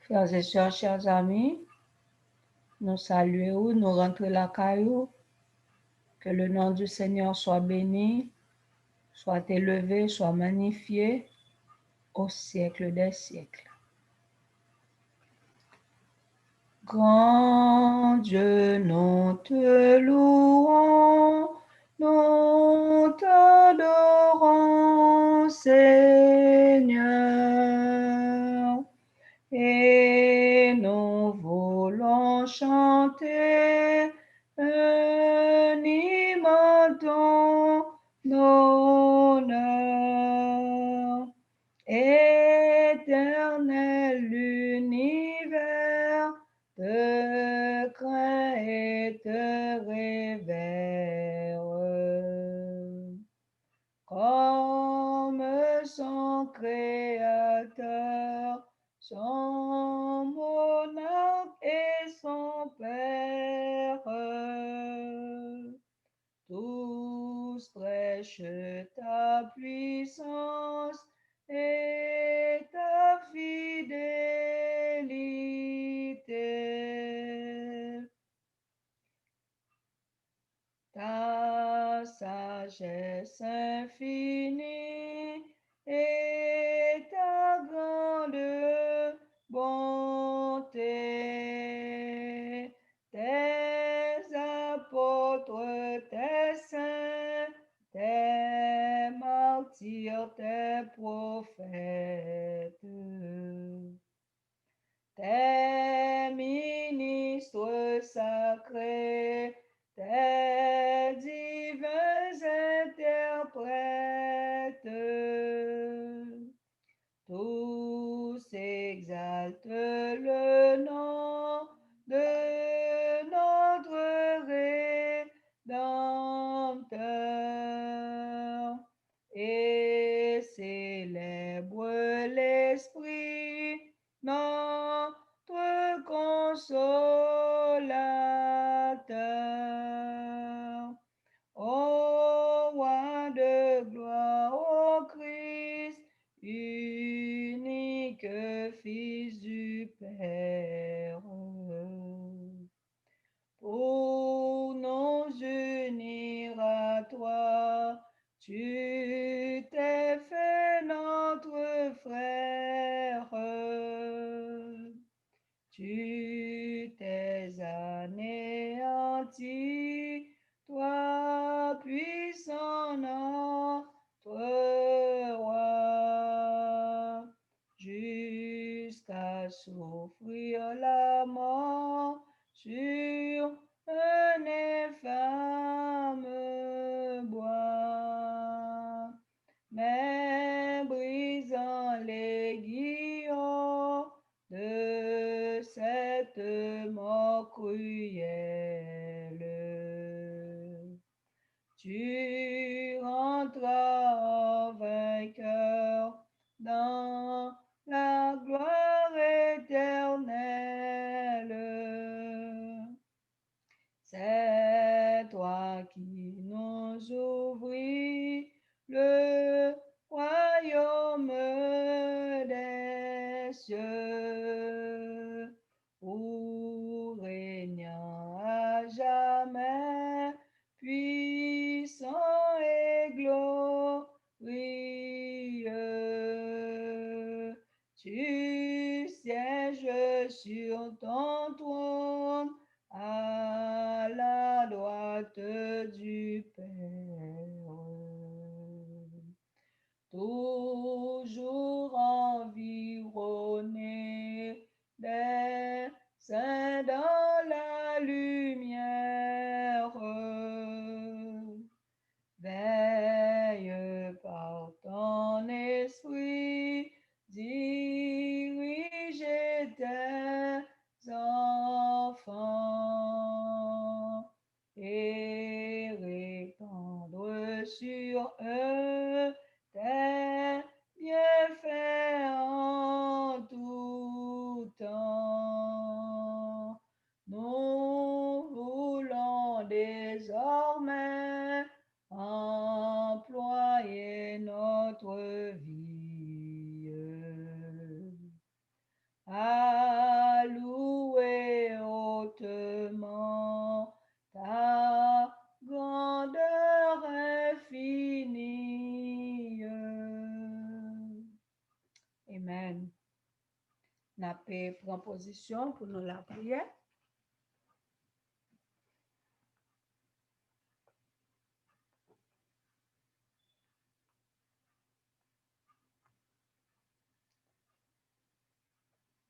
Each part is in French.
Frères et sœurs, chers amis, nous saluons, nous rentrons la caillou. Que le nom du Seigneur soit béni, soit élevé, soit magnifié au siècle des siècles. Grand Dieu, nous te louons, nous t'adorons, Seigneur, et nous voulons chanter un hymne à ton honneur. Éternel, l'univers te craint et te révère. Comme son créateur, son monarque et son père, tous prêchent ta puissance et ta fidélité. Ta sagesse infinie et ta grande bonté. Tes apôtres, tes saints, tes martyrs, tes prophètes, tes ministres sacrés, tes divins interprètes, tous exaltent le nom de notre Rédempteur et célèbrent l'Esprit, notre consolateur. Ô roi de gloire, ô Christ, unique Fils du Père, pour nous unir à toi, tu t'es fait notre frère. Tu t'es anéanti, toi puissant notre roi, jusqu'à souffrir la mort sur un infâme bois, mais brisant l'aiguillon de cette mort cruelle. Tu rentras en vainqueur dans la gloire éternelle. C'est toi qui nous ouvris le royaume des cieux, où régnant à jamais, puissant et glorieux. Tu sièges sur ton trône à la droite du Père, toujours environné des saints dans la lumière. Veille par ton esprit, diriger tes enfants et répandre sur eux tes bienfaits en tout temps. Nous voulons désormais employer notre vie à N'a pas pris position pour nous la prière.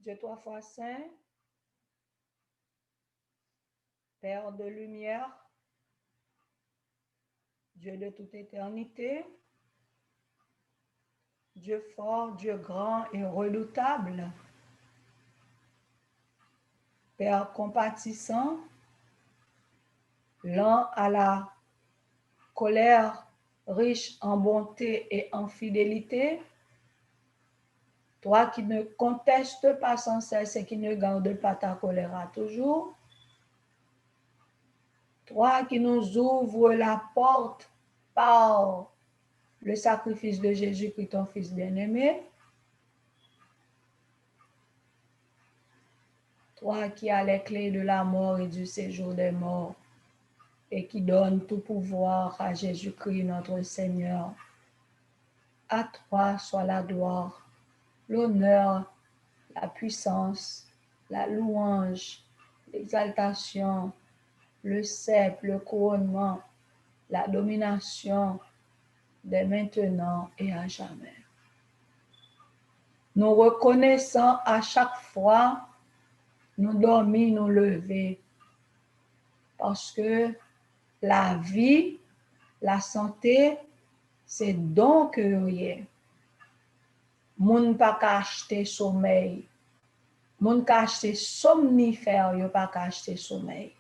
Dieu trois fois saint, Père de lumière, Dieu de toute éternité, Dieu fort, Dieu grand et redoutable, Père compatissant, lent à la colère, riche en bonté et en fidélité, toi qui ne contestes pas sans cesse et qui ne gardes pas ta colère à toujours, toi qui nous ouvres la porte par le sacrifice de Jésus-Christ, ton Fils bien-aimé, toi qui as les clés de la mort et du séjour des morts, et qui donne tout pouvoir à Jésus-Christ, notre Seigneur. À toi soit la gloire, l'honneur, la puissance, la louange, l'exaltation, le sceptre, le couronnement, la domination, dès maintenant et à jamais. Nous reconnaissons à chaque fois, nous dormir, nous lever, parce que la vie, la santé, c'est don que rien. Moun pa ka achete sommeil. Moun ka achete somnifère, yo pa ka achete sommeil.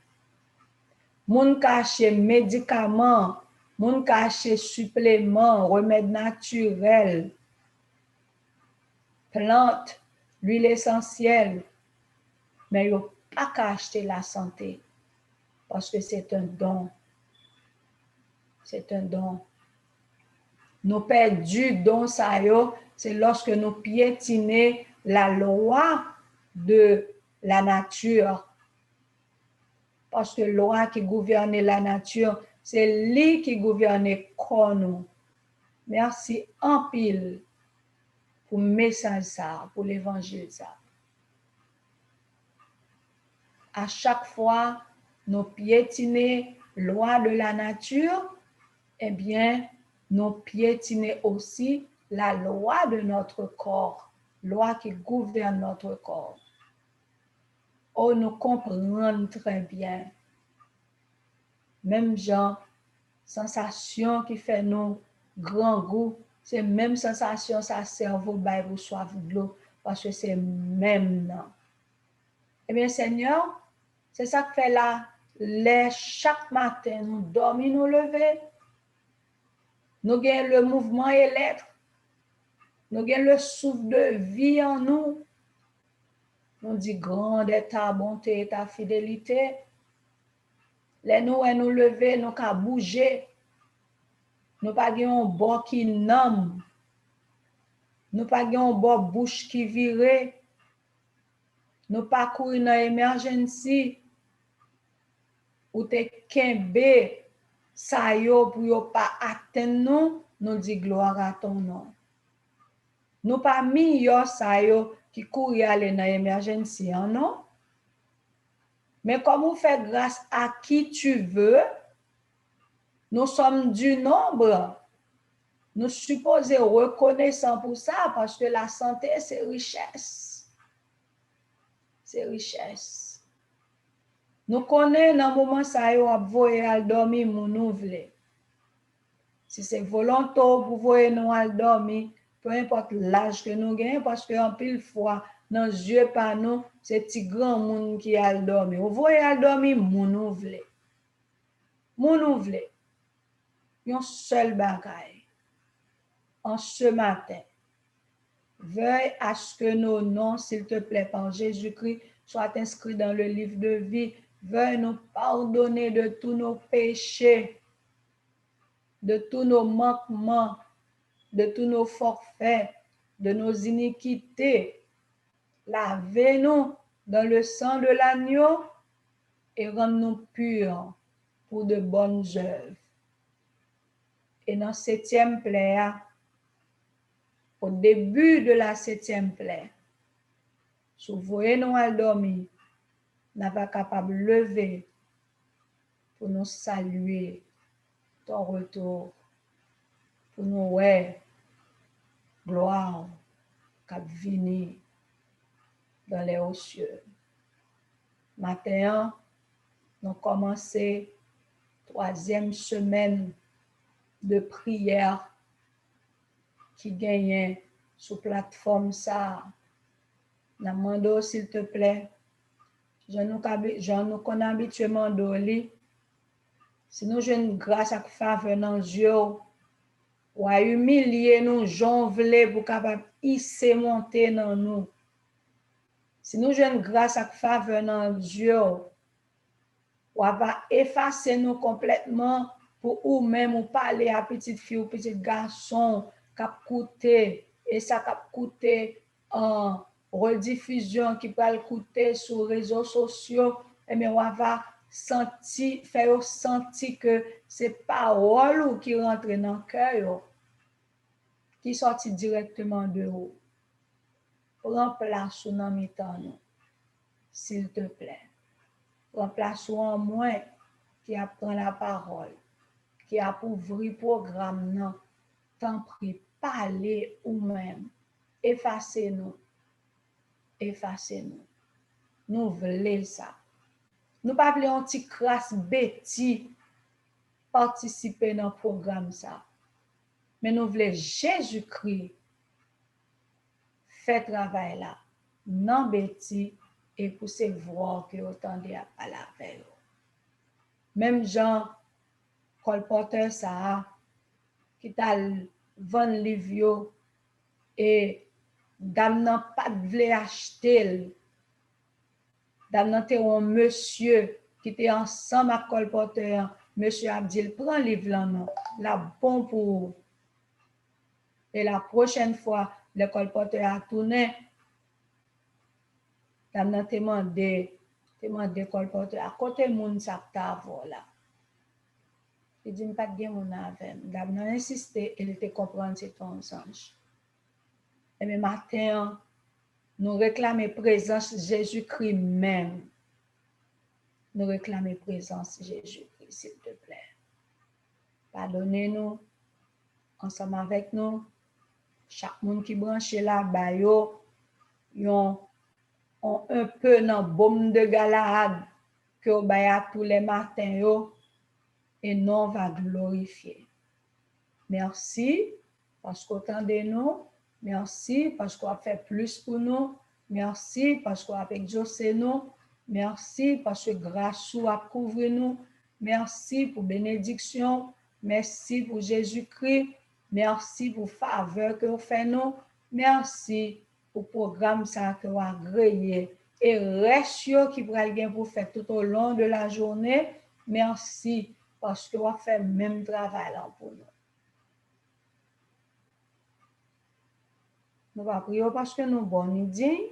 Moun ka achete médicament, moun ka achete supplément, remède naturel, plante, l'huile essentielle, mais yo pa ka achete la santé, parce que c'est un don. C'est un don. Nous perdu don ça yo, c'est lorsque nous piétinons la loi de la nature. Parce que la loi qui gouverne la nature, c'est lui qui gouverne comme nous. Merci en pile pour le message ça, pour l'évangile ça. À chaque fois, nous piétinons la loi de la nature, eh bien, nous piétinons aussi la loi de notre corps, loi qui gouverne notre corps. Oh, nous comprenons très bien. Même genre, sensation qui fait nous grand goût, c'est même sensation ça cerveau bail pour soif de l'eau, parce que c'est même non. Eh bien, Seigneur, c'est ça que fait là, chaque matin, nous dormons, nous lever, nous gagnons le mouvement et l'être, nous gagnons le souffle de vie en nous. Nous dit grande est ta bonté et ta fidélité. Les nous lever, nous qu'à bouger. Nous pas un bon qui nomme. Nous pas un bon bouche qui vire. Nous pas courir dans émergency. Ou te kembe sa yo pour yo pas atteindre nous dit gloire à ton nom. Nous pas mis yo sa yo qui courir aller dans émergency non. Mais comme on fait grâce à qui tu veux, nous sommes du nombre. Nous supposons reconnaissant pour ça parce que la santé, c'est richesse. C'est richesse. Nous connaissons dans le moment ça y a voyer al dormir mon nous voulons. Si c'est volontaire pour voyer nous al dormir, peu importe l'âge que nous gagnons, parce que en pile fois, dans les yeux par nous, c'est petit grand monde qui al dormir. Vous voyez al dormir mon nous voulons. Mon nous voulons. Un seul bagaille. En ce matin, veuille à ce que nos noms, s'il te plaît, par Jésus-Christ, soient inscrits dans le livre de vie. Veuille nous pardonner de tous nos péchés, de tous nos manquements, de tous nos forfaits, de nos iniquités. Lavez-nous dans le sang de l'agneau et rends-nous purs pour de bonnes œuvres. Et dans 7e plaie, au début de la 7e plaie, Si vous voyez nous à dormir, nous pas capable de lever pour nous saluer ton retour, pour nous ouais, gloire qui venir dans les hauts cieux. Matin, nous commençons 3e semaine de prière qui gagne sur plateforme ça. Nous demandons s'il te plaît, je nous connais habituellement d'oli. Si nous avons grâce à faveur dans Dieu, ou à humilier nous, jonvler pour capable hisser monter dans nous. Si nous avons grâce à faveur dans Dieu, ou va effacer nous complètement pour ou même ou parler à petite fille ou petit garçon qui a coûté et ça qui a coûté en rediffusion qui peut coûter sur les réseaux sociaux et bien on va faire sentir que c'est parole qui rentre dans le cœur qui sortit directement de vous. Prends place dans mes temps, s'il te plaît. Prends place en moi qui apprend la parole, qui a pour ouvrir le programme, non. T'en prie, parlez ou même. Effacez-nous. Effacez-nous. Nous voulons ça. Nous ne voulons pas un petit crasse bêtis participer dans le programme ça. Mais nous voulons Jésus-Christ faire travail là. Non bêtis et pour ces voix que vous entendez à la veille. Même Jean, colporteur ça, qui t'a vendu livre et dame n'a pas voulu acheter. Dame n'a été un monsieur qui était ensemble avec colporteur. Monsieur Abdil prend livre là non, la bon pour. Et la prochaine fois, le colporteur a tourné. Dame n'a demandé colporteur à côté moun ça t'a voilà. Il dit pas de mon avec. Dame n'a insisté, il était comprendre c'est ton ange. Et le matin, nous réclamons présence de Jésus-Christ même. Nous réclamons présence de Jésus-Christ, s'il te plaît. Pardonnez-nous, ensemble avec nous. Chaque monde qui branche là, bayo, yon un peu dans baume de Galahad que vous baya tous les matins yo, et non va glorifier. Merci parce qu'on entendez nous. Merci parce qu'on a fait plus pour nous. Merci parce qu'on a exaucé nous. Merci parce que grâce a couvert nous. Merci pour bénédiction. Merci pour Jésus-Christ. Merci pour faveur que vous faites nous. Merci pour le programme ça que vous avez agréé. Et reste qui pourra bien pour faire tout au long de la journée. Merci parce que vous avez fait le même travail là pour nous. Nous va prier parce que nous bonnes dignes.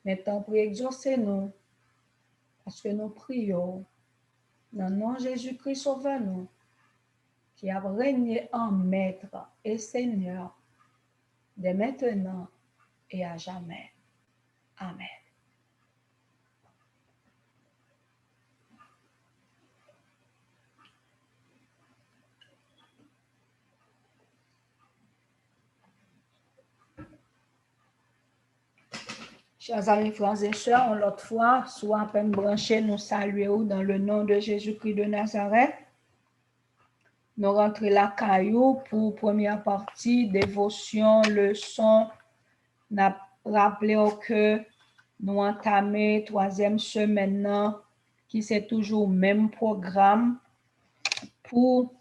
Maintenant, pour exaucer nous, parce que nous prions dans le nom de Jésus-Christ sauveur nous, qui a régné en maître et Seigneur, dès maintenant et à jamais. Amen. Chers amis, frères et sœurs, l'autre fois, soit à peine branchés, nous saluons dans le nom de Jésus-Christ de Nazareth. Nous rentrons la caillou pour première partie, dévotion, leçon. Nous rappelons que nous entamons 3e semaine, qui c'est toujours le même programme pour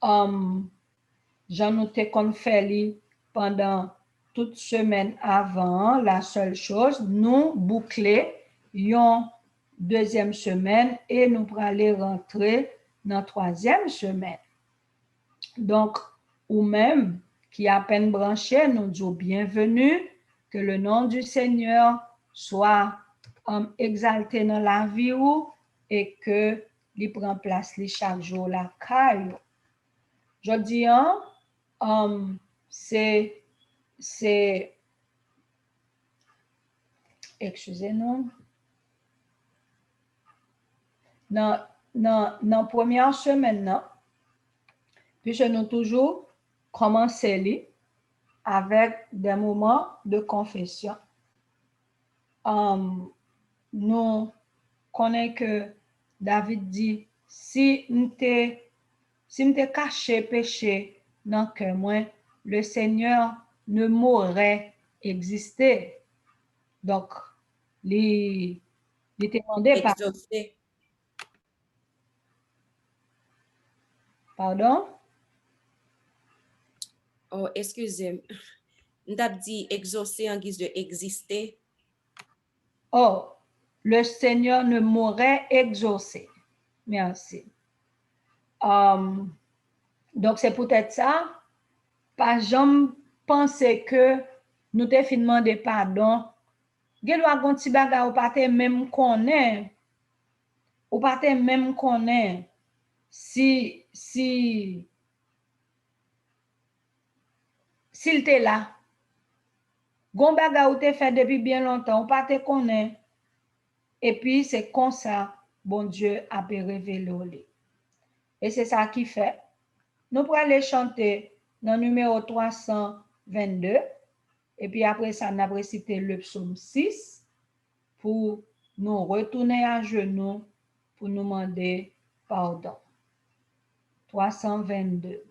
j'en nous qu'on fait pendant toute semaine avant. La seule chose, nous boucler une 2e semaine et nous pour aller rentrer dans 3e semaine. Donc, ou même qui a peine branché, nous disons bienvenue, que le nom du Seigneur soit exalté dans la vie et que il prend place chaque jour la caille. Je dis, c'est excusez-nous, dans première semaine, puisque nous toujours commencer avec des moments de confession. Nous connaissons que David dit, si nous te caché péché dans le cœur moi, le Seigneur ne m'aurait existé. Donc, il demandé par... Exaucé. Pardon? Oh, excusez-moi. Nous avons dit exaucé en guise de exister. Oh, le Seigneur ne m'aurait exaucé. Merci. Donc, c'est peut-être ça. Pas jamais penser que nous te fin demander pardon. Gen doit gon ti bagay ou pas te même connaît. Ou pas te même connaît si s'il te là. Gon bagay ou te fait depuis bien longtemps, ou pas te connaît. Et puis c'est comme ça bon Dieu a révélé. Et c'est ça qui fait. Nous pourrons aller chanter dans le numéro 322. Et puis après ça, nous avons récité le psaume 6 pour nous retourner à genoux pour nous demander pardon. 322.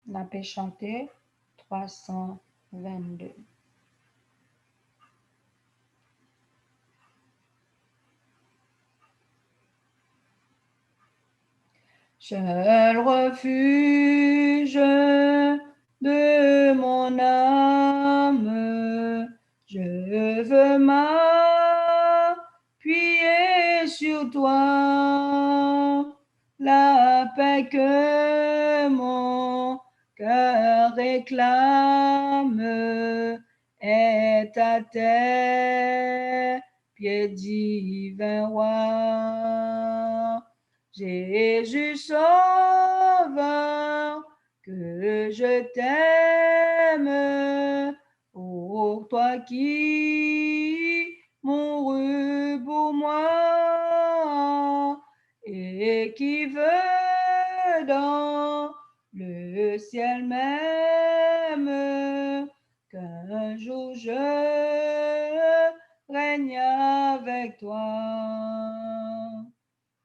On a pu chanter 322. Seul refuge de mon âme, je veux m'appuyer sur toi, la paix que mon cœur réclame est à tes pieds divins rois. Jésus sauveur, que je t'aime, pour toi qui mourut pour moi et qui veut dans le ciel même qu'un jour je règne avec toi.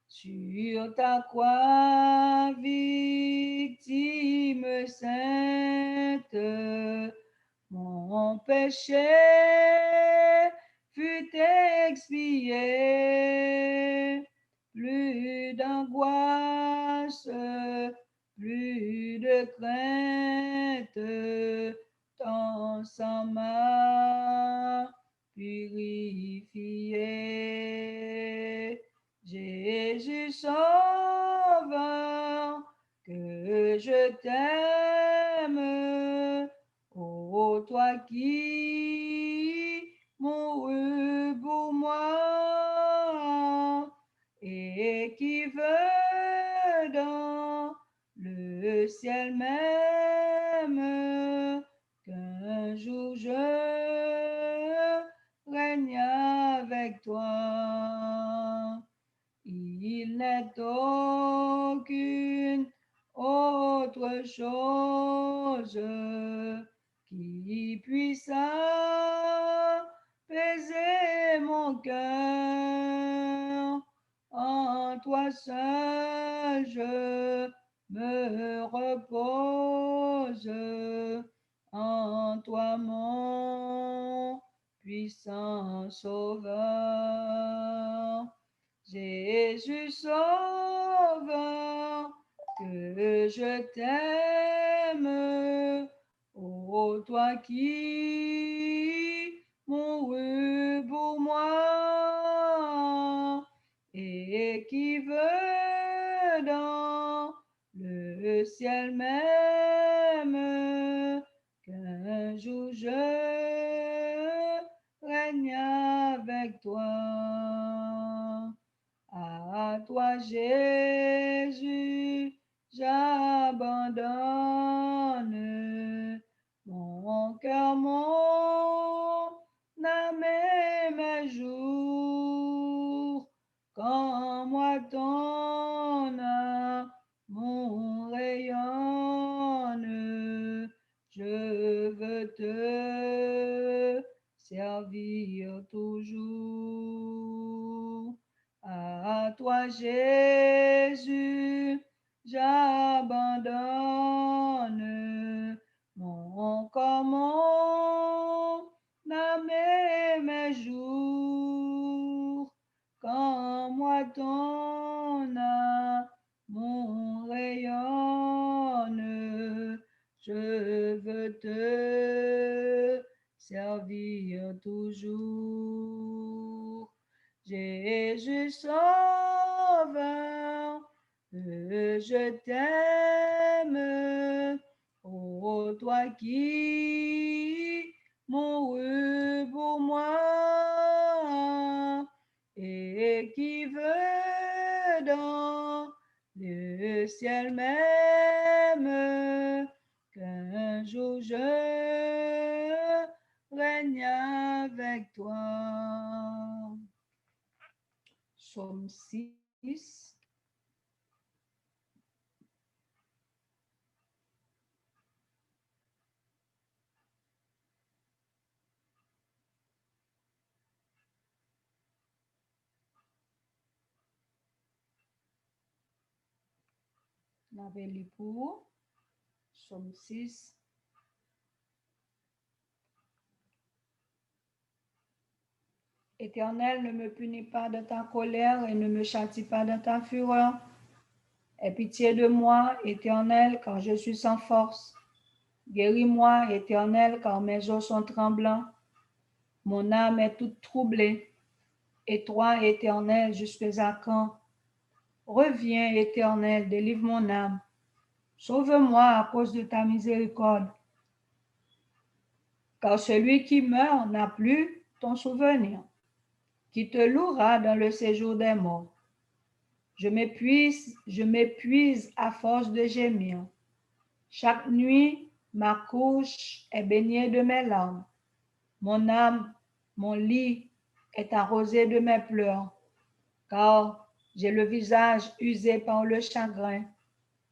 Sur ta croix, victime sainte, mon péché fut expié. Plus d'angoisse, plus de crainte, ton sang m'a purifié. Jésus sauveur, que je t'aime, ô toi qui mourus pour moi et qui veux dans le ciel même qu'un jour je règne avec toi. Il n'est aucune autre chose qui puisse apaiser mon cœur. En toi seul je me repose, en toi mon puissant sauveur. Jésus sauveur, que je t'aime, ô toi qui mourus pour moi et qui veut dans le ciel même qu'un jour je règne avec toi. À toi, Jésus, toujours. À toi, Jésus, j'abandonne mon corps, mon âme et mes jours. Quand moi ton amour rayonne, je veux te servir toujours. Jésus sauveur, je t'aime, ô toi qui mourus pour moi et qui veut dans le ciel même qu'un jour je règne avec toi. Psaume 6. N'avez lu pour Psaume 6. Éternel, ne me punis pas de ta colère et ne me châtie pas de ta fureur. Aie pitié de moi, Éternel, car je suis sans force. Guéris-moi, Éternel, car mes os sont tremblants. Mon âme est toute troublée. Et toi, Éternel, jusque à quand? Reviens, Éternel, délivre mon âme. Sauve-moi à cause de ta miséricorde. Car celui qui meurt n'a plus ton souvenir, qui te louera dans le séjour des morts. Je m'épuise à force de gémir. Chaque nuit, ma couche est baignée de mes larmes. Mon âme, mon lit est arrosé de mes pleurs, car j'ai le visage usé par le chagrin.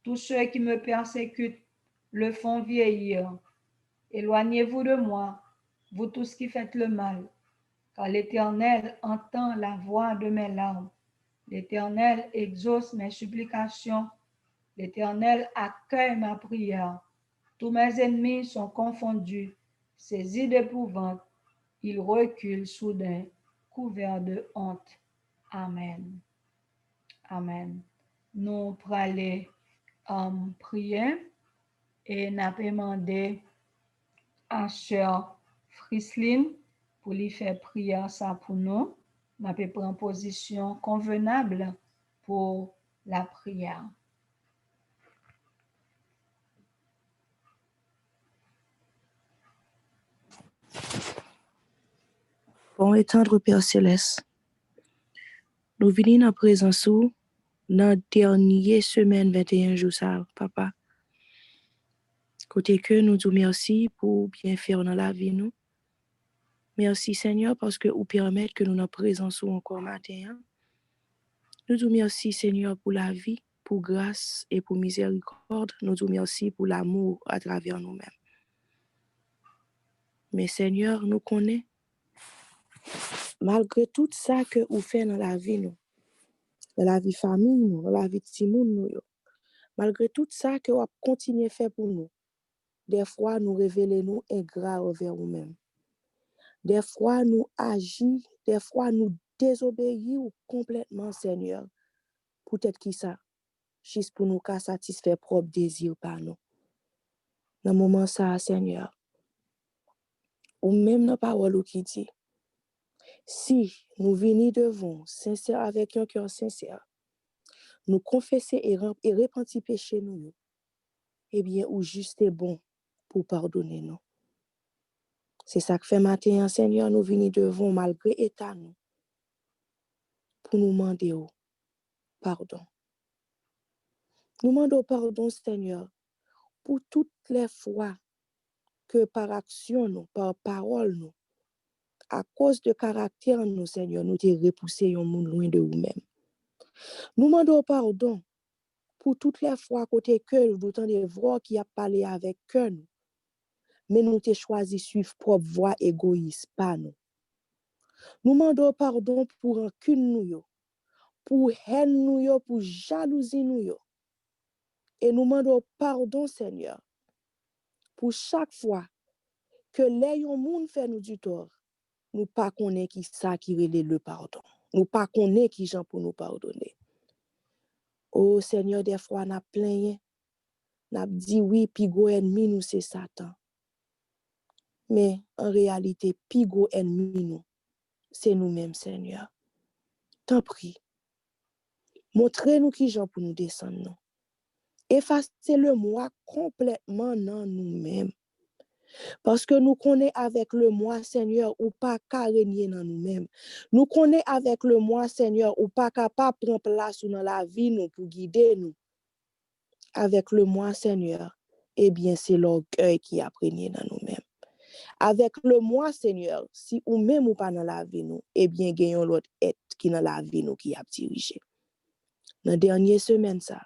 Tous ceux qui me persécutent le font vieillir. Éloignez-vous de moi, vous tous qui faites le mal, car l'Éternel entend la voix de mes larmes. L'Éternel exauce mes supplications. L'Éternel accueille ma prière. Tous mes ennemis sont confondus, saisis d'épouvante. Ils reculent soudain, couverts de honte. Amen. Amen. Nous allons prier et nous demander à Sœur Frislin pour lui faire prière ça pour nous. Nous allons prendre position convenable pour la prière. Bon et tendre Père Céleste, nous venons en présence dans la dernière semaine 21 jours ça, papa. Côté que nous disons merci pour bien faire dans la vie nous. Merci Seigneur parce que vous permettez que nous en présence encore matin. Nous disons merci Seigneur pour la vie, pour grâce et pour miséricorde. Nous disons merci pour l'amour à travers nous-mêmes. Mais Seigneur, nous connaissons, malgré tout ça que vous faites dans la vie nous, dans la vie famille nous, dans la vie de Timoun nous, malgré tout ça que vous continuez à faire pour nous, des fois nous révélons nous ingrats envers nous-mêmes. Des fois nous agissons, des fois nous désobéissons complètement, Seigneur. Peut-être qui ça, juste pour nous qu'à satisfaire propre désir par nous. Dans le moment ça, Seigneur, ou même dans la parole qui dit, si nous venons devant, sincères avec un cœur sincère, nous confesser et repentir péché nous, eh bien, ou juste et bon pour pardonner nous. C'est ça que fait matin, Seigneur, nous venons devant malgré état nous, pour nous demander pardon. Nous demandons pardon, Seigneur, pour toutes les fois que par action nous, par parole nous, à cause de caractère nous, Seigneur, nous t'ai repoussé un monde loin de nous-mêmes. Nous demandons pardon pour toutes les fois côté que nous entendons voix qui a parlé avec cœur nous, mais nous t'ai choisi suivre propre voie égoïste, pas nous. Nous demandons pardon pour rancune nous yo, pour haine nous yo, pour jalousie nous yo. Et nous demandons pardon, Seigneur, pour chaque fois que les moun fait nous du tort, nous pas connaît qui ça qui relève le pardon. Nous pas connaît qui gens pour nous pardonner. Oh Seigneur, des fois n'a plaigné, n'a dit oui, puis go ennemi nous c'est Satan. Mais en réalité, puis go ennemi nous, c'est nous-mêmes, Seigneur. T'en prie, montrez-nous qui gens pour nous descendre nous. Effacez-le moi complètement dans nous-mêmes. Parce que nous connaissons avec le moi, Seigneur, ou pas qu'à régner dans nous-mêmes. Nous connaissons avec le moi, Seigneur, ou pas capable de prendre place dans la vie nous pour guider nous. Avec le moi, Seigneur, eh bien, c'est l'orgueil qui a régné dans nous-mêmes. Avec le moi, Seigneur, si ou même ou pas dans la vie nous, eh bien, gagnons l'autre être qui dans la vie nous qui a dirigé. Dans la dernière semaine, ça,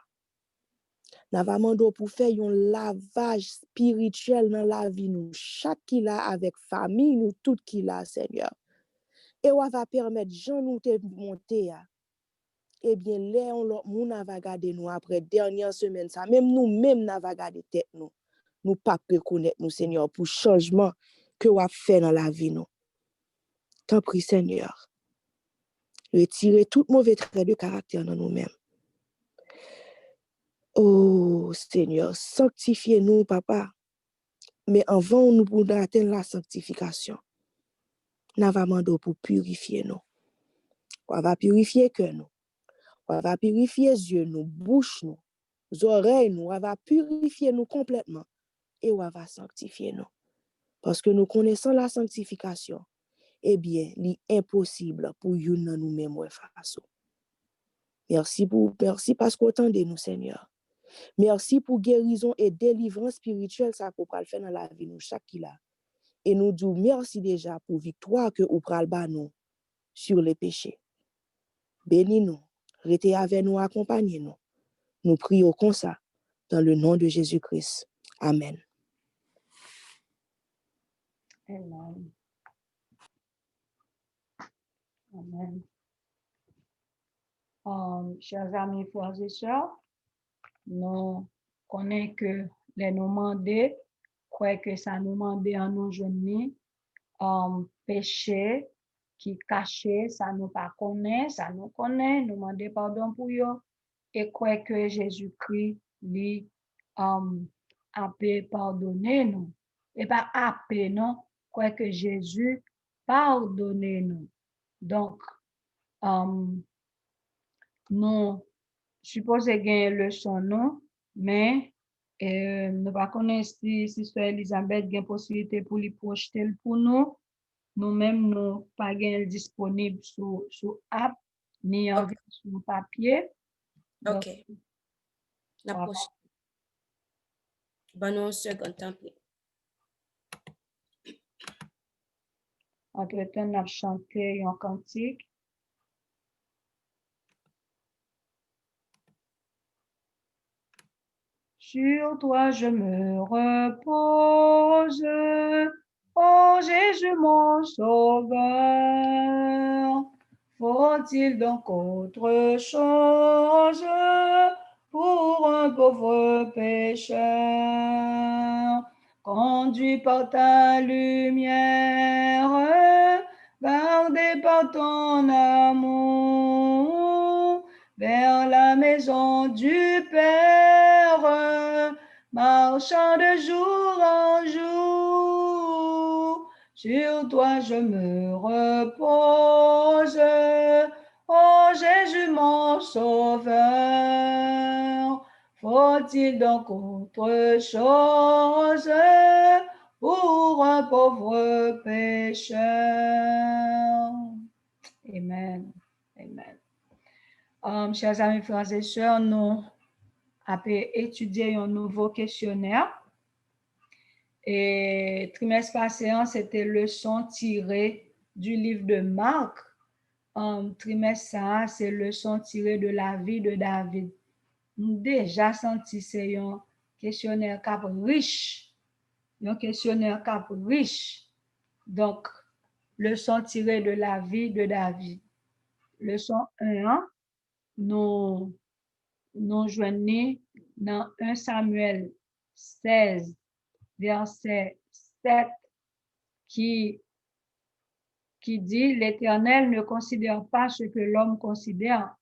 nous avons demandé pour faire un lavage spirituel dans la vie nous, chaque qui l'a avec famille nous, tout qui l'a, Seigneur. Et on va permettre gens nous te monter. Eh bien, là, on va regarder nous après dernière semaine, ça, même nous-mêmes, nous va regarder tête nous. Nous pas reconnaître nous, Seigneur, pour changement que on a fait dans la vie nous. T'en prie, Seigneur. Retirez tout mauvais trait de caractère dans nous-mêmes. Oh, Seigneur, sanctifiez-nous, Papa. Mais avant nous pour atteindre la sanctification, nous avons demandé pour purifier nous. On va purifier cœur nous. On va purifier yeux nous, bouche nous, oreilles nous. On va purifier nous complètement. Et on va sanctifier nous. Parce que nous connaissons la sanctification. Eh bien, l'impossible pour nous-mêmes face. Merci parce qu'on entendez nous, Seigneur. Merci pour guérison et délivrance spirituelle, ça qu'on peut le faire dans la vie, nous, chaque qui l'a. Et nous disons merci déjà pour victoire que vous pral ba nous sur les péchés. Bénis-nous, restez avec nous, accompagnez-nous. Nous prions comme ça, dans le nom de Jésus-Christ. Amen. Amen. Amen. Chers amis, frères et sœurs, nous connaissons que les nous demander, croyez que ça nous demande en nous jeunes, péché qui caché, ça nous pas connaît, ça nous connaît, nous demander pardon pour eux, et croyez que Jésus-Christ lui a pardonné nous. Et pas appelé, non, croyez que Jésus pardonné nous. Donc, nous supposons gagner leçon non, mais nous pas connaître si Sister Elisabeth a une possibilité pour lui projeter pour nous. Nous-mêmes, nous pas disponible sur app ni en version papier. OK. La prochaine. Bon, seconde temps. Entre-temps, nous avons chanté un cantique. Sur toi je me repose, ô Jésus mon sauveur. Faut-il donc autre chose pour un pauvre pécheur? Conduit par ta lumière, gardé par ton amour, vers la maison du Père, marchant de jour en jour. Sur toi je me repose, ô Jésus mon sauveur. Faut-il donc autre chose pour un pauvre pécheur? Amen. Amen. Chers amis, frères et sœurs, nous avons étudié un nouveau questionnaire. Et trimestre passé, c'était leçon tirée du livre de Marc. Trimestre ça, c'est leçon tirée de la vie de David. Nous déjà senti c'est un questionnaire cap riche. Un questionnaire cap riche. Donc, leçon tirée de la vie de David. Leçon 1, nous joignons dans 1 Samuel 16, verset 7, qui dit, l'Éternel ne considère pas ce que l'homme considère.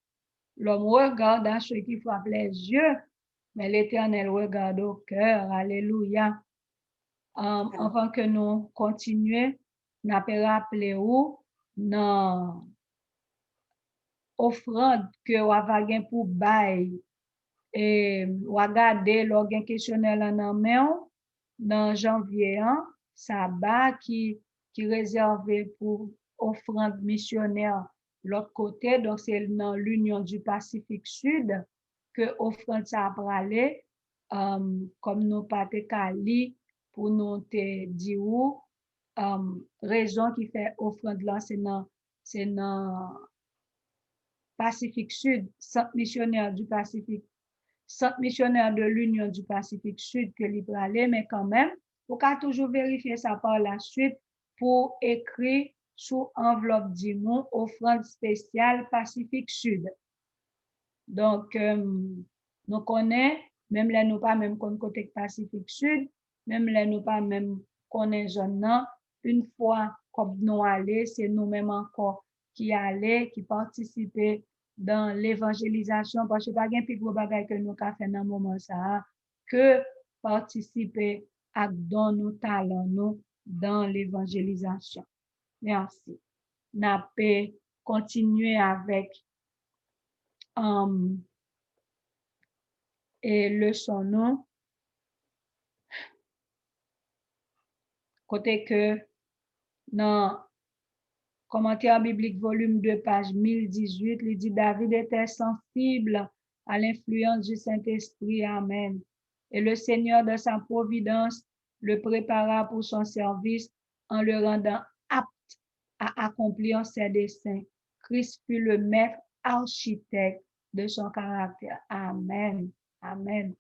L'homme regarde à ce qui frappe les yeux, mais l'Éternel regarde au cœur. Alléluia. Avant que nous continuions, nous avons rappelé où dans offrande que vous avez pour bail et vous regardez l'organe questionnel en main dans janvier, sabbat qui réservé pour offrande missionnaire l'autre côté, donc c'est dans l'Union du Pacifique Sud que offrande ça va aller, comme nous pas te cali pour nous te dire raison qui fait offrande là c'est dans Pacifique Sud, centre missionnaire du Pacifique, centre missionnaire de l'Union du Pacifique Sud que libre aller, mais quand même, vous pouvez toujours vérifier ça par la suite pour écrire sous enveloppe d'imon offrande spéciale Pacifique Sud. Donc, nous connaissons, même là, nous pas même côté Pacifique Sud, même là, nous pas même connaissons zone, une fois comme nous allons, c'est nous-mêmes encore qui allons, qui participons dans l'évangélisation, parce que pas de plus gros bagage que nous avons fait dans le moment ça, que participer à dans nos talents nous dans l'évangélisation. Merci. Nous peut continuer avec et leçon non côté que dans commentaire biblique volume 2 page 1018 il dit David était sensible à l'influence du Saint-Esprit, amen, et le Seigneur de sa providence le prépara pour son service en le rendant apte à accomplir ses desseins. Christ fut le maître architecte de son caractère, amen, amen.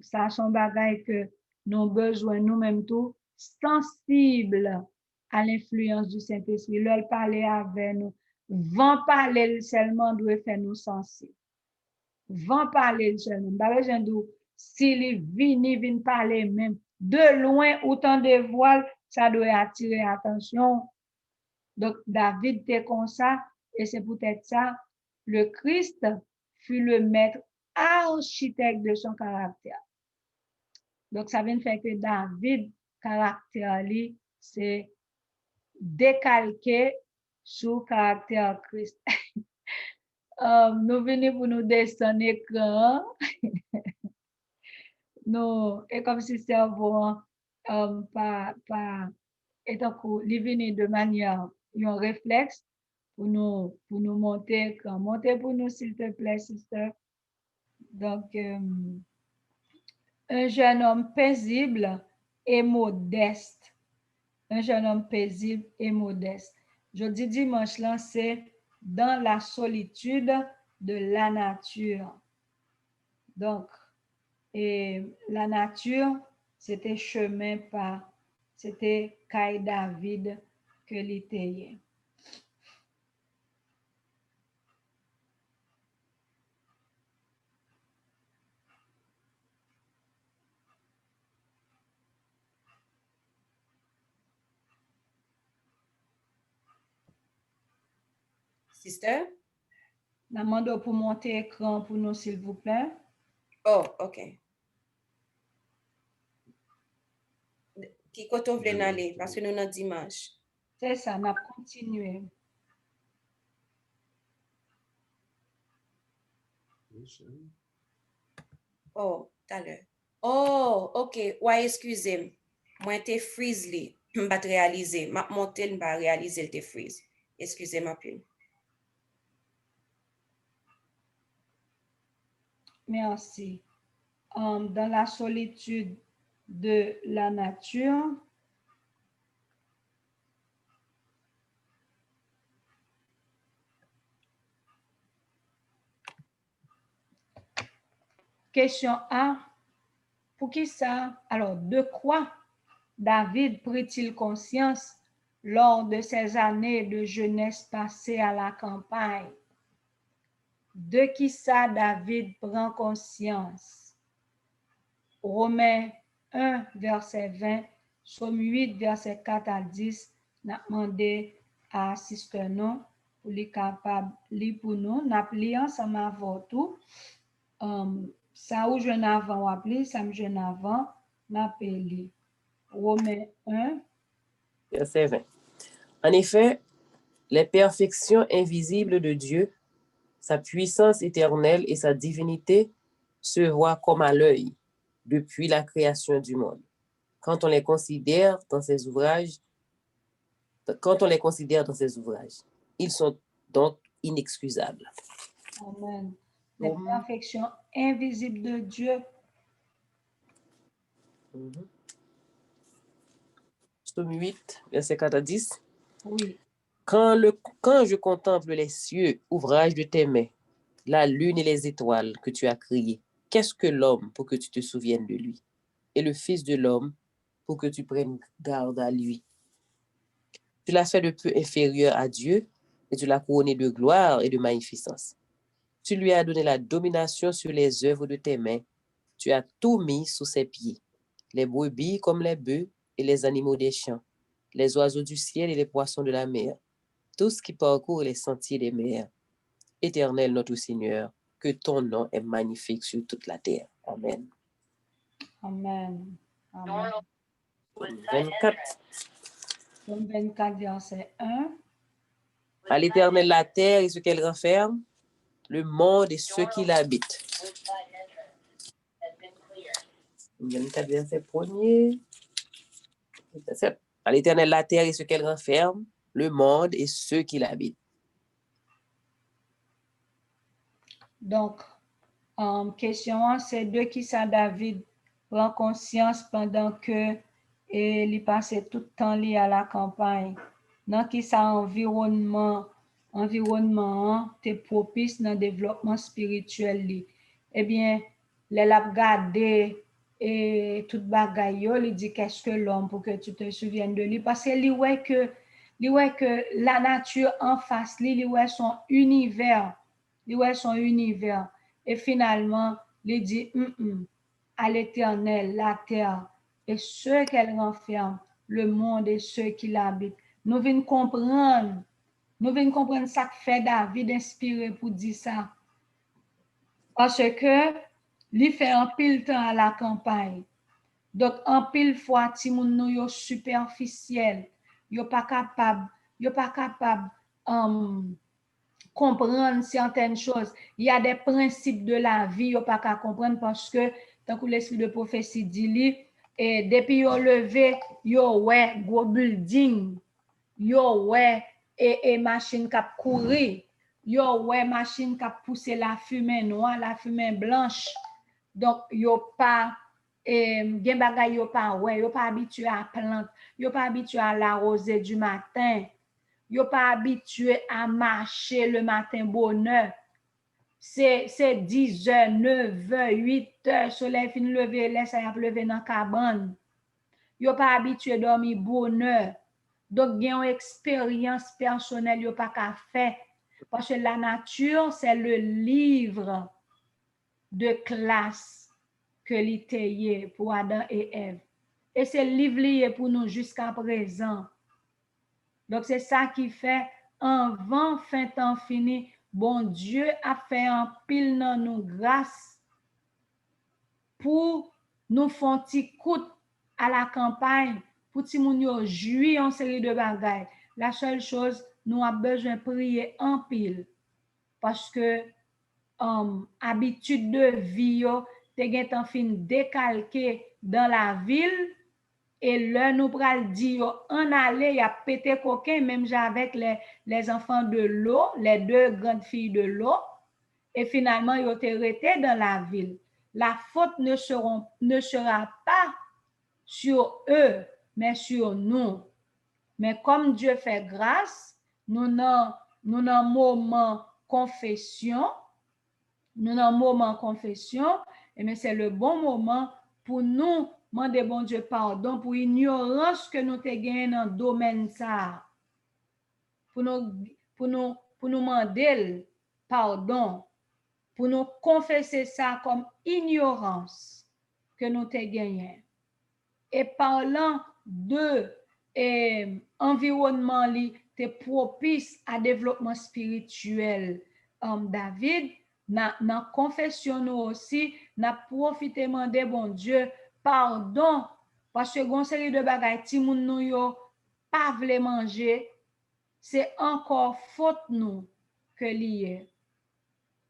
Ça son bagay que nous besoin nous-mêmes tout sensibles à l'influence du Saint-Esprit. Leur parler avec nous. Vent parler seulement doit faire nous sensibles. Vent parler seulement. Par exemple, s'il vient parler même de loin, autant de voiles, ça doit attirer attention. Donc, David était comme ça, et c'est peut-être ça, le Christ fut le maître architecte de son caractère. Donc, ça vient de faire que David, caractère, c'est décalqué sur le caractère Christ. Nous venons pour nous descendre l'écran. Et comme si c'est pas étant qu'il venait de manière, un réflexe pour nous monter l'écran. Montez pour nous, s'il te plaît, sister. Donc, un jeune homme paisible et modeste. Un jeune homme paisible et modeste. Jeudi dimanche là, c'est dans la solitude de la nature. Donc, et la nature, c'était chemin par, c'était Caille David que l'était. Sister? Je demande pour monter l'écran pour nous, s'il vous plaît. Oh, OK. Qui côté vous voulez aller? Parce que nous sommes dimanche. C'est ça, on a continué. Oh, tout à l'heure. Oh, OK. Ouais, excusez-moi. Moi, t'es freeze li. Je ne vais pas réaliser. Ma monter, je ne vais pas réaliser le t'es freeze. Excusez-moi, puis. Merci. Dans la solitude de la nature, question A, pour qui ça? Alors, de quoi David prit-il conscience lors de ses années de jeunesse passées à la campagne. De qui ça David prend conscience? Romains 1, verset 20, Somme 8, verset 4 à 10, n'a demandé à Sister non pour les capables lire pour nous. N'a li ensemble avant tout. Ça où je n'avais ou appelé, ça me je n'avais, n'a li. Romains 1, verset 20. En effet, les perfections invisibles de Dieu, sa puissance éternelle et sa divinité se voient comme à l'œil depuis la création du monde. Quand on les considère dans ses ouvrages, ils sont donc inexcusables. Amen. Les perfections invisibles de Dieu. Psaume 8, verset 4 à 10. Oui. Quand je contemple les cieux, ouvrage de tes mains, la lune et les étoiles que tu as créées, qu'est-ce que l'homme pour que tu te souviennes de lui? Et le Fils de l'homme pour que tu prennes garde à lui? Tu l'as fait de peu inférieur à Dieu et tu l'as couronné de gloire et de magnificence. Tu lui as donné la domination sur les œuvres de tes mains. Tu as tout mis sous ses pieds, les brebis comme les bœufs et les animaux des champs, les oiseaux du ciel et les poissons de la mer, tout ce qui parcourt les sentiers des mers. Éternel notre Seigneur, que ton nom est magnifique sur toute la terre. Amen. Amen. Amen. 24. Somme 24, verset 1. À l'Éternel la terre et ce qu'elle renferme, le monde et ceux qui l'habitent. 24, verset 1er. À l'Éternel la terre et ce qu'elle renferme, le monde et ceux qui l'habitent. Donc, question, c'est de qui ça David prend conscience pendant que il passait tout le temps lié à la campagne. Dans qui ça environnement t'es propice dans le développement spirituel li. Eh bien, les l'a regardé et tout bagaille yo, il dit qu'est-ce que l'homme pour que tu te souviennes de lui parce que lui ouais que la nature en face lui ouais son univers. Il ouais son univers. Et finalement, il dit à l'Éternel, la terre et ceux qu'elle renferme, le monde et ceux qui l'habitent. Nous venons comprendre ça que fait David inspiré pour dire ça. Parce que il fait un pile temps à la campagne. Donc, en pile fois, ti moun nou yo superficiel, yo pas capable comprendre certaines choses. Il y a des principes de la vie, yo pas qu'à comprendre parce que, tant que l'esprit de prophétie dit, et depuis yo levé, yo ouais, gros building, yo ouais, et machine qui courir, yo ouais, machine qui pousser la fumée noire, la fumée blanche. Donc, yo pas, gen bagay yo pas ouais, yo pas habitué à plante, yo pas habitué à l'arroser du matin. Yo pas habitué à marcher le matin bonne heure. C'est 10 heures, 9 heures, 8 heures, soleil fin lever, laisse ça lever dans cabane. Yo pas habitué à dormir bonne heure. Donc gen une expérience personnelle yo pas qu'à faire parce que la nature c'est le livre de classe que l'ité pour Adam et Ève. Et c'est le livre lié pour nous jusqu'à présent. Donc, c'est ça qui fait, avant fin temps fini, bon Dieu a fait un pile dans nous grâce pour nous faire un petit coup à la campagne, pour ti moun yo jouir en série de bagailles. La seule chose, nous avons besoin de prier en pile. Parce que habitude de vie, te gen tan fin décalqué dans la ville, et là, nous pral dire, en aller, il y a pété coquin, même avec les enfants de l'eau, les deux grandes filles de l'eau, et finalement, ils ont été restés dans la ville. La faute ne sera pas sur eux, mais sur nous. Mais comme Dieu fait grâce, nous n'en moment confession, et mais c'est le bon moment pour nous demander bon Dieu pardon pour ignorance que nous te gagné dans le domaine ça. Pour nous demander pardon, pour nous confesser ça comme ignorance que nous te gagné. Et parlant de environnement li te propice à développement spirituel, David, dans confession nous aussi, n'a profité demander bon Dieu pardon parce que gon série de bagages ti moun nou yo pas vle manger, c'est encore faute nous que lié.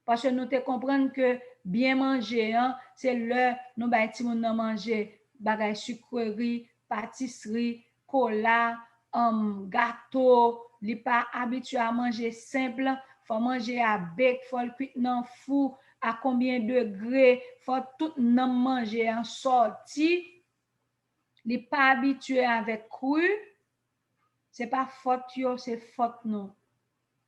Parce que nous te comprendre que bien manger, hein, c'est le nous ba ti moun nan manger bagay sucrerie, pâtisserie, cola, gâteau, li pas habitué à manger simple, faut manger à bec, faut le cuire dans four, à combien de degrés, faut tout nan manger en sorti. Li pas habitué avec cru, c'est pas faute yo, c'est faute nous.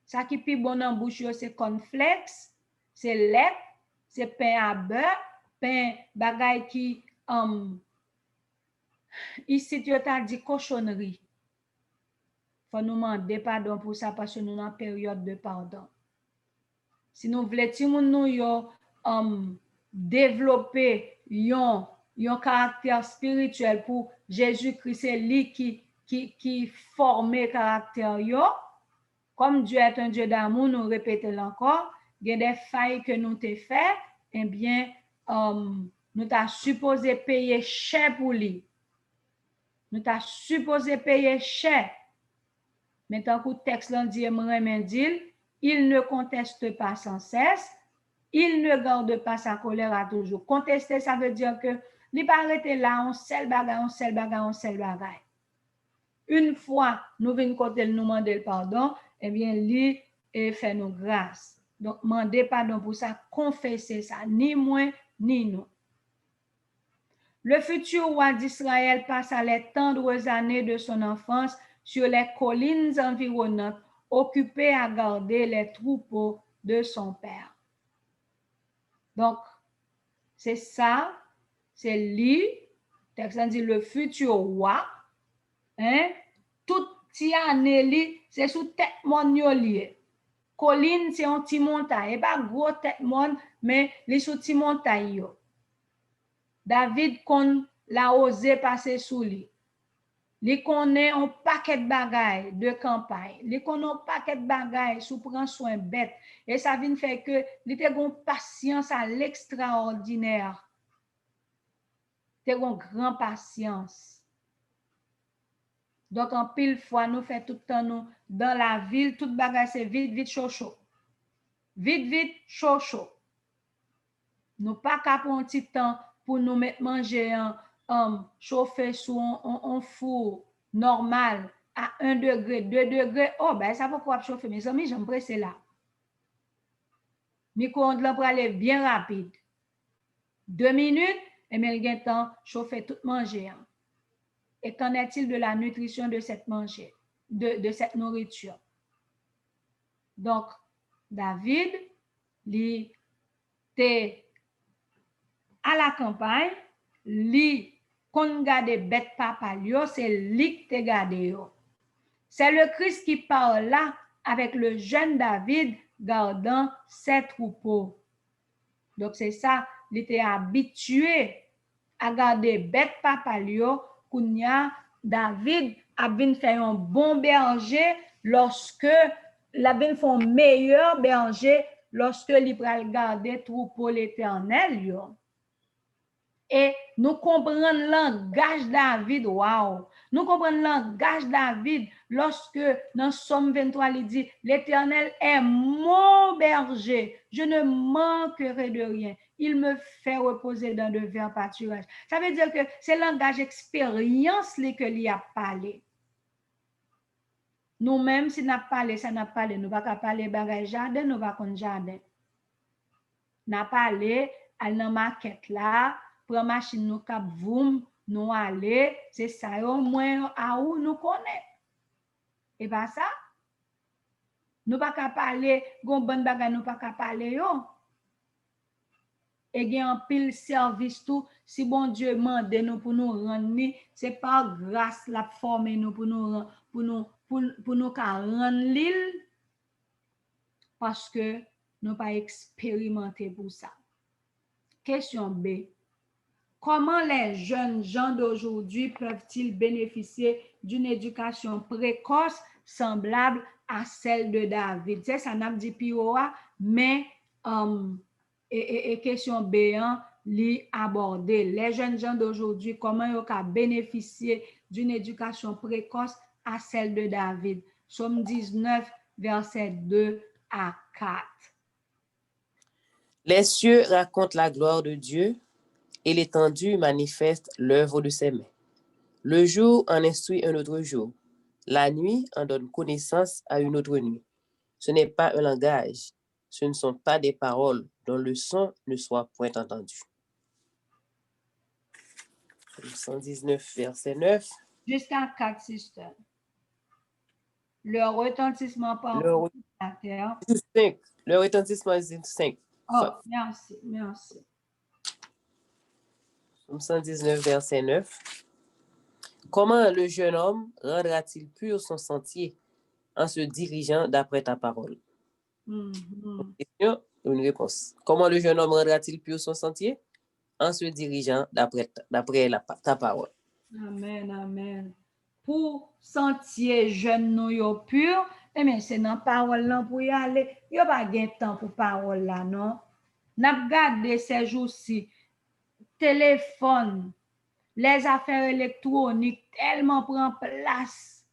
Ça qui pi bon en bouche yo, c'est cornflakes, c'est lait, c'est pain à beurre, pain bagay qui ici tu as dit cochonnerie. Faut nous demander pardon pour ça parce que nous en période de pardon. Si nous voulons ti moun nou yo développer yon caractère spirituel pour Jésus-Christ, c'est lui qui forme caractère yo. Comme Dieu est un Dieu d'amour, nous répétons encore, il y a des failles que nous t'ai fait, eh bien, nous t'as supposé payer cher pour lui. Nous t'as supposé payer cher. Mais tant que le texte dit, il ne conteste pas sans cesse, il ne garde pas sa colère à toujours. Contester, ça veut dire que il pas arrêter là, on seul bagay. Une fois, nous venons côté nous demander le pardon, eh bien, lui fait nous grâce. Donc, demandez pardon pour ça, confessez ça, ni moi, ni nous. Le futur roi d'Israël passa les tendres années de son enfance sur les collines environnantes, occupé à garder les troupeaux de son père. Donc, c'est ça, c'est lui, texte dit le futur roi, hein, toute ti année li, c'est sous tête mon yo lié. Colline, c'est un petit montagne, et pas gros tête mon, mais li sous ti montagne yo. David kon la osé passer sous lui. Li connaît un paquet de bagailles de campagne. Li connaît un paquet de bagailles sous prend soin bête. Et ça vient faire que li te gon patience à l'extraordinaire. Te gon grand patience. Donc, en pile fois, nous faisons tout le temps, nous, dans la ville, toute bagaille, c'est vite, vite, chaud, chaud. Vite, vite, chaud, chaud. Nous pas qu'à prendre un petit temps pour nous mettre manger chauffer sous un four normal à 1 degré, 2 degrés. Oh, ben, ça va pouvoir chauffer. Mes amis, j'aime presser là. Micro-ondes là pour aller bien rapide. 2 minutes, et bien, il y a temps chauffer tout manger. Et qu'en est-il de la nutrition de cette manger, de cette nourriture? Donc, David, il était à la campagne, il kon gade bête papa yo, c'est lui qui te gade yo. C'est le Christ qui parle là avec le jeune David gardant ses troupeaux. Donc, c'est ça, il était habitué à garder bête papa yo. Kounya, David a bien fait un bon berger lorsque la bien fait un meilleur berger lorsque il pral garder troupeau l'Éternel yo. Et nous comprenons le langage David, wow. Nous comprenons le langage David lorsque dans Somme 23, il dit, l'Éternel est mon berger, je ne manquerai de rien. Il me fait reposer dans de verts pâturages. Ça veut dire que c'est le langage expérience que lui a parlé. Nous-mêmes, si nous n'avons parlé, ça n'a parlé. Nous ne pouvons pas parler de jardin, nous ne pouvons pas jardin. Nous avons parlé à la maquette là, pour machine nous cap voum, nous aller, c'est ça au moins à où nous connaît. Et pas ça. Nous pas qu'à parler, gon bonne bagarre nous pas qu'à parler yo. et gen en pile service tout. Si bon Dieu mande nous pour nous rendre ni, c'est par grâce la forme nous pour nous ka rendre l'île parce que nous pas expérimenté pour ça. Question B. Comment les jeunes gens d'aujourd'hui peuvent-ils bénéficier d'une éducation précoce semblable à celle de David? C'est ça n'a dit Pioa, mais question B1 li aborder. Les jeunes gens d'aujourd'hui, comment ils peuvent bénéficier d'une éducation précoce à celle de David? Somme 19, verset 2 à 4. Les cieux racontent la gloire de Dieu et l'étendue manifeste l'œuvre de ses mains. Le jour en instruit un autre jour. La nuit en donne connaissance à une autre nuit. Ce n'est pas un langage, ce ne sont pas des paroles dont le son ne soit point entendu. 119, verset 9. Jusqu'à 4, sister. Le retentissement par la terre. 5. Le retentissement est 5. Oh, merci. 119, verset 9. Comment le jeune homme rendra-t-il pur son sentier en se dirigeant d'après ta parole? Une question, une réponse. Comment le jeune homme rendra-t-il pur son sentier en se dirigeant d'après ta parole? Amen. Pour sentier jeune nou yo pur, mais c'est dans parole là pour y aller. Yo pas gain temps pour parole là, non? N'a gardé ces jours-ci téléphone, les affaires électroniques tellement prend place.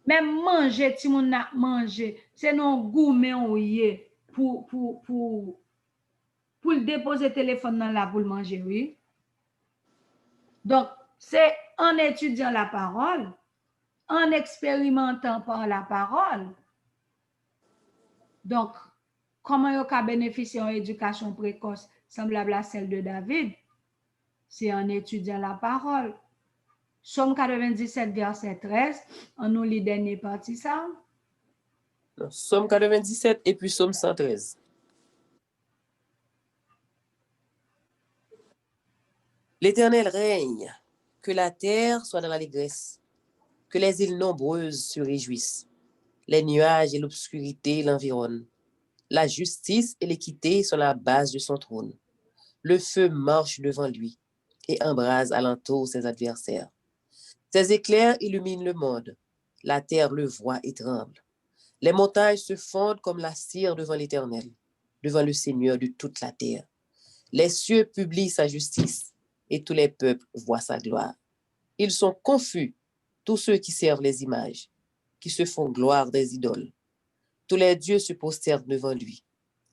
Même manger, ti moun n'a manger, c'est non gourmet ou yé pour le déposer téléphone dans là pour le manger, oui. Donc, c'est en étudiant la parole, en expérimentant par la parole. Donc, comment yo ka bénéficier d'une éducation précoce semblable à celle de David? C'est en étudiant la parole. Somme 97, verset 13, on nous lit dernier partie ça. Somme 97 et puis Somme 113. L'Éternel règne, que la terre soit dans l'allégresse, que les îles nombreuses se réjouissent. Les nuages et l'obscurité l'environnent. La justice et l'équité sont la base de son trône. Le feu marche devant lui et embrase alentour ses adversaires. Ses éclairs illuminent le monde. La terre le voit et tremble. Les montagnes se fondent comme la cire devant l'Éternel, devant le Seigneur de toute la terre. Les cieux publient sa justice et tous les peuples voient sa gloire. Ils sont confus, tous ceux qui servent les images, qui se font gloire des idoles. Tous les dieux se prosternent devant lui.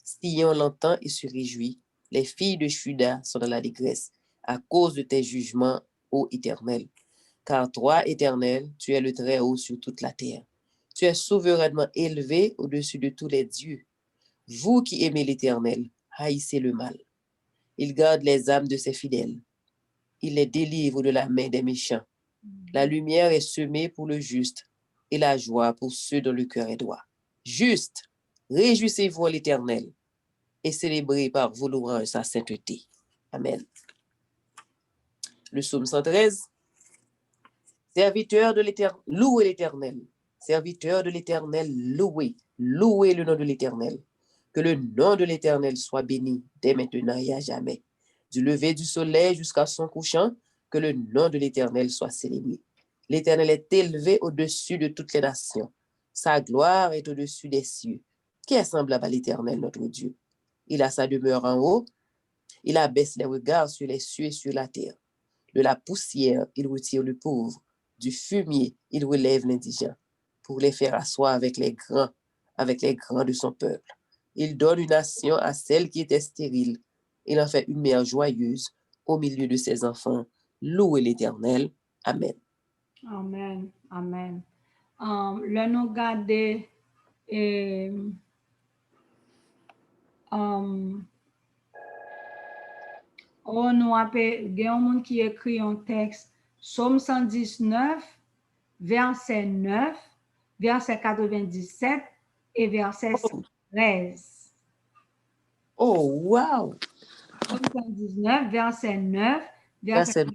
Sion l'entend et se réjouit. Les filles de Juda sont dans l'allégresse à cause de tes jugements, ô Éternel. Car toi, Éternel, tu es le Très-Haut sur toute la terre. Tu es souverainement élevé au-dessus de tous les dieux. Vous qui aimez l'Éternel, haïssez le mal. Il garde les âmes de ses fidèles. Il les délivre de la main des méchants. La lumière est semée pour le juste et la joie pour ceux dont le cœur est droit. Juste, réjouissez-vous en l'Éternel et célébrez par vos louanges sa sainteté. Amen. Le psaume 113. Serviteur de l'Éternel, louez l'Éternel. Serviteur de l'Éternel, louez le nom de l'Éternel. Que le nom de l'Éternel soit béni dès maintenant et à jamais. Du lever du soleil jusqu'à son couchant, que le nom de l'Éternel soit célébré. L'Éternel est élevé au-dessus de toutes les nations. Sa gloire est au-dessus des cieux. Qui est semblable à l'Éternel, notre Dieu? Il a sa demeure en haut. Il abaisse les regards sur les cieux et sur la terre. De la poussière, il retire le pauvre. Du fumier, il relève l'indigent pour les faire asseoir avec les grands de son peuple. Il donne une nation à celle qui était stérile. Il en fait une mère joyeuse au milieu de ses enfants. Louez l'Éternel. Amen. Amen. Là, nous regardons nous appelle, il y a un monde qui écrit un texte, Psaume 119, verset 9, verset 97 et verset 13. Oh, wow! Psaume 119, verset 9, verset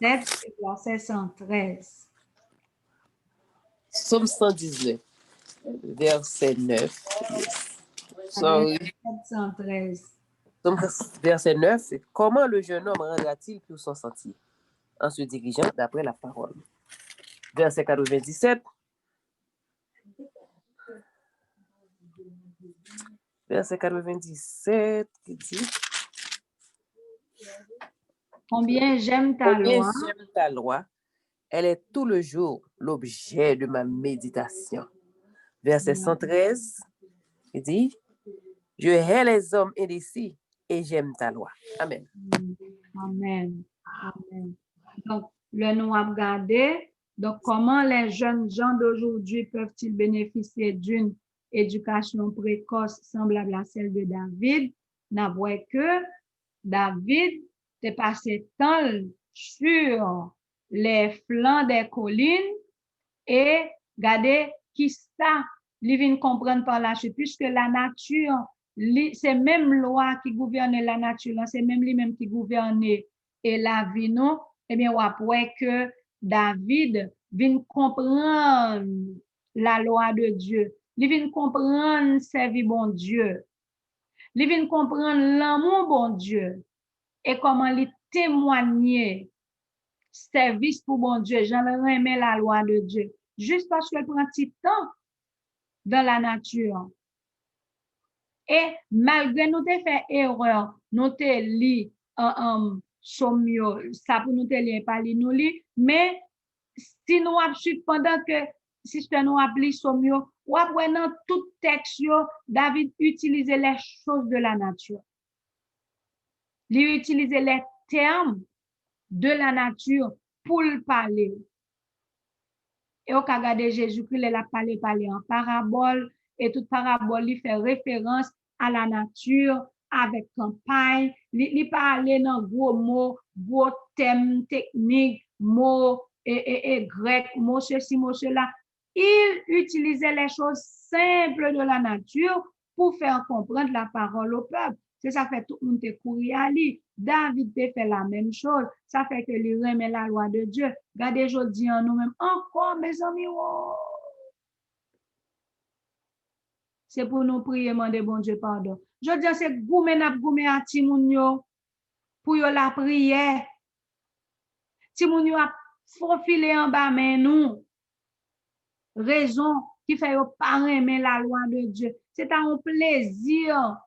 7 et verset 113. Psaume 119, verset 9. Yes. Sorry. 113. Psaume verset 9, c'est comment le jeune homme rendra-t-il pour son sentier en se dirigeant d'après la parole. Verset 97. Verset 97 qui dit Combien j'aime ta combien loi. j'aime ta loi, elle est tout le jour l'objet de ma méditation. Verset 113 qui dit je hais les hommes indécis et j'aime ta loi. Amen. Amen. Amen. Donc, le nous a regardé. Donc, comment les jeunes gens d'aujourd'hui peuvent-ils bénéficier d'une éducation précoce semblable à celle de David? N'avouez que David est passé temps sur les flancs des collines et regardez qui ça, il vient comprendre par la suite, puisque la nature, c'est même loi qui gouverne la nature, c'est même lui-même qui gouverne et la vie, non? Eh bien, on voit que David vient comprendre la loi de Dieu. Il vient comprendre servir bon Dieu. Il vient comprendre l'amour bon Dieu et comment il témoigner service pour bon Dieu. J'en remets la loi de Dieu. Juste parce qu'elle prend petit temps dans la nature. Et malgré nous te fait erreur, nous te lit somio, ça pour nous te lire pas li nous li, mais si nous avons pendant que si je nous appli somio, ou après dans tout texte David utilisait les choses de la nature. Il utilisait les termes de la nature pour le parler. Et au cas de Jésus-Christ, il a parlé en parabole, et toute parabole, il fait référence à la nature, avec campagne, il parlait dans gros mots, gros thèmes techniques, mots et grecs, mots ceci, mots cela. Il utilisait les choses simples de la nature pour faire comprendre la parole au peuple. C'est ça fait tout le monde te courir à lui. David te fait la même chose. Ça fait que lui remet la loi de Dieu. Regardez aujourd'hui en nous-mêmes. Encore, mes amis, oh. C'est pour nous prier, demander bon Dieu pardon. Je dis, c'est goumé à Timoun yo pour yo la prière. Timoun yo a faufilé en bas, mais nous, raison qui fait yo pas aimer la loi de Dieu. C'est un plaisir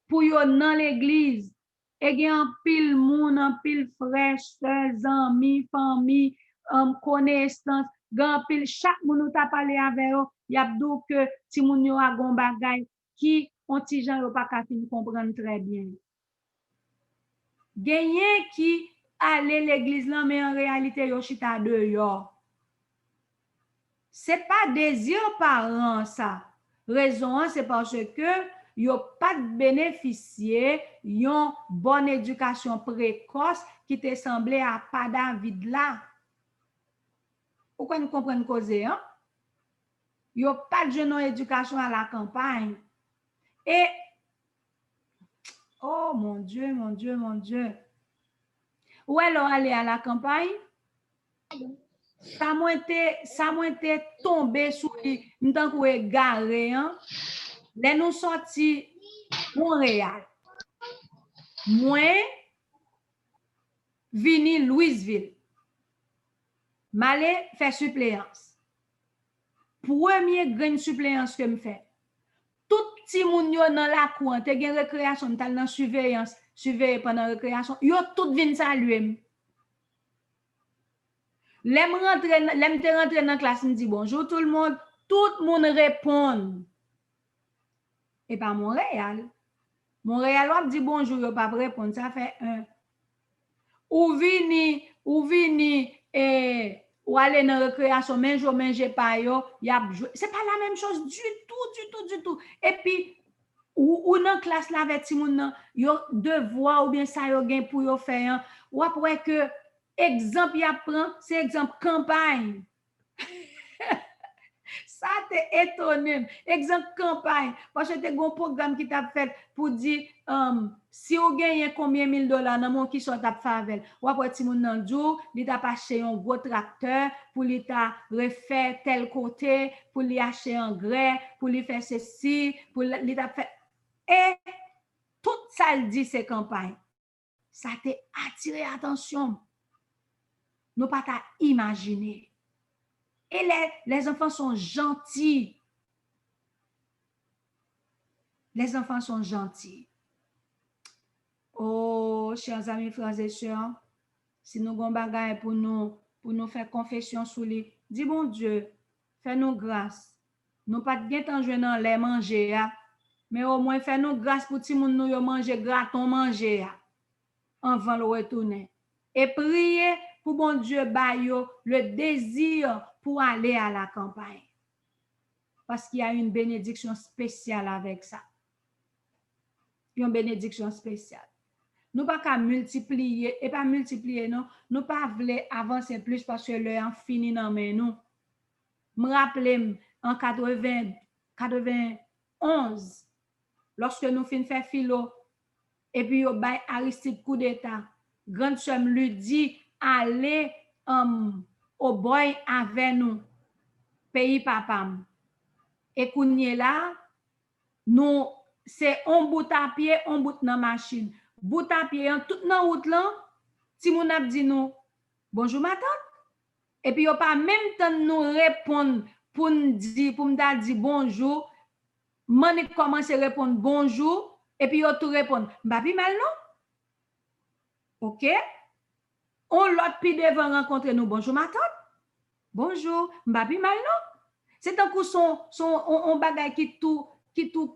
pour yo dans l'église. Et gen en pile moun, en pile frères, sœurs, amis, famille, connaissance, gen pile chaque moun ou ta parlé avec eux, y a dou que ti moun yo a gon bagay qui on ti jan yo pas ka fin comprendre très bien. Genyen qui aller l'église là mais en réalité yo chita dehors. C'est pas désir parent ça. Raison c'est parce que yo pas bénéficié yon bonne éducation précoce qui te semblé à pas David là. Pourquoi nous comprenons cause hein? Yo pas de jeune éducation à la campagne. Et oh mon Dieu, mon Dieu, mon Dieu. Où elle aller à la campagne? Ça m'a été tombé sous lui, m'tan kou garé hein. Les nous sorti Montréal. Moi vini Louisville. M'allé faire suppléance. Premier grande suppléance que me fait. Tout petit moun yo dans la cour, te gen récréation, t'al dans surveillance, surveiller pendant récréation, yo tout vinn saluer. L'aime rentrer dans classe, me dit bonjour tout le monde répond. Et pas Montréal. Montréal wap dit bonjour, yo pas répondre, ça fait un. Ou vini ou aller dans récréation, mais je mange pas yo, c'est pas la même chose du tout. Et puis ou dans classe là avec ti moun nan, yo devoir ou bien ça yo gen pour yo faire, ou après que exemple y apprend, c'est exemple campagne. Ça t'est étonné. Exemple campagne. Parce que t'es un programme qui t'a fait pour dire, si vous gagnez combien $1000 dans mon qui sont t'a fait ou après ti moun nan djou, li t'a acheté un gros tracteur pour li t'a refaire tel côté, pour lui acheter engrais, pour lui faire ceci, pour li t'a fait. Et tout ça le dit ces campagnes. Ça t'a attiré attention. Nous pas t'a imaginer. Et les enfants sont gentils. Les enfants sont gentils. Oh, chers amis, frères et sœurs, si nous avons bagay pour nous faire confession sur lui, dis bon Dieu, fais-nous grâce. Nous pas bien tant jouer dans les manger, mais au moins fais-nous grâce pour ti moun nou yo manger graton manger avant le retourner. Et prier pour bon Dieu bayo le désir pour aller à la campagne. Parce qu'il y a une bénédiction spéciale avec ça. Une bénédiction spéciale. Nous pas qu'à multiplier, et pas multiplier, non. Nous pas voulons avancer plus parce que l'heure fini dans mais nous. Me rappelle en 91, lorsque nous fin faire philo, et puis au bay Aristide coup d'état, grande sœur lui dit allez au boy avec nous, pays papam. Et kounye là, nous c'est on bout à pied, on bout dans machine. Bout à pied, tout dans route là, si moun ap dit nous bonjour ma tante. Et puis yo pas même temps nous répondre pour nous dire bonjour. Mani commence à répondre bonjour et puis yo tout répondre m'papi mal non? OK? On l'autre pi devant rencontrer nous bonjour ma tante. Bonjour, m'papi mal non? C'est un coup on bagay qui tout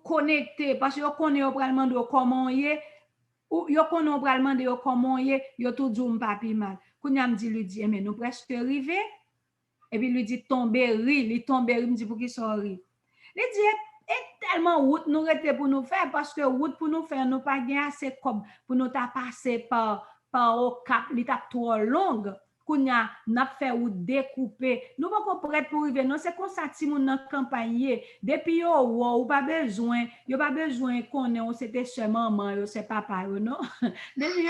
connecté parce que yo connaît probablement de comment y ou yo connaît probablement de comment y yo tout dit m'papi mal. Kounya me dit lui dit mais nous presque arrivé et puis lui dit tomber ri, il tomber ri me dit pour qui sorry. Il dit et tellement route nous rete pour nous faire parce que route pour nous faire nous pas gain assez comme pour nous ta passer par au cap li t'a trop longue. Kounya n'a fait ou découper nous pas prêt pour arriver non c'est comme ça ti moun dans campagne depuis ou pas besoin connait c'était seulement maman c'est papa non depuis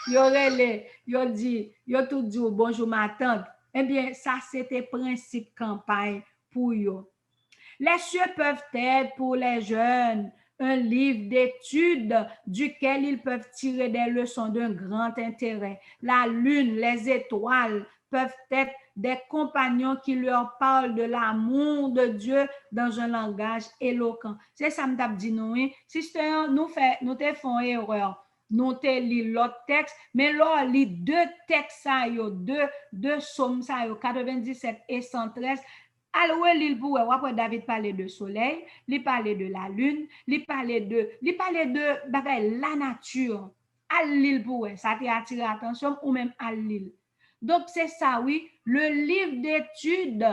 yo relé yo dit yo tout dit bonjour ma tante eh bien ça c'était principe campagne pour yo. Les cieux peuvent être pour les jeunes un livre d'études duquel ils peuvent tirer des leçons d'un grand intérêt. La lune, les étoiles peuvent être des compagnons qui leur parlent de l'amour de Dieu dans un langage éloquent. C'est ça que je dis nous. Si nous te faisons erreur, nous te lis l'autre texte, mais là, lis deux textes, deux psaumes, 97 et 113. Alors, il pourrait, après David parlait de soleil, il parlait de la lune, il parlait de la nature. À l'île pourrait, ça t'a attiré l'attention ou même à l'île. Donc, c'est ça, oui, le livre d'études,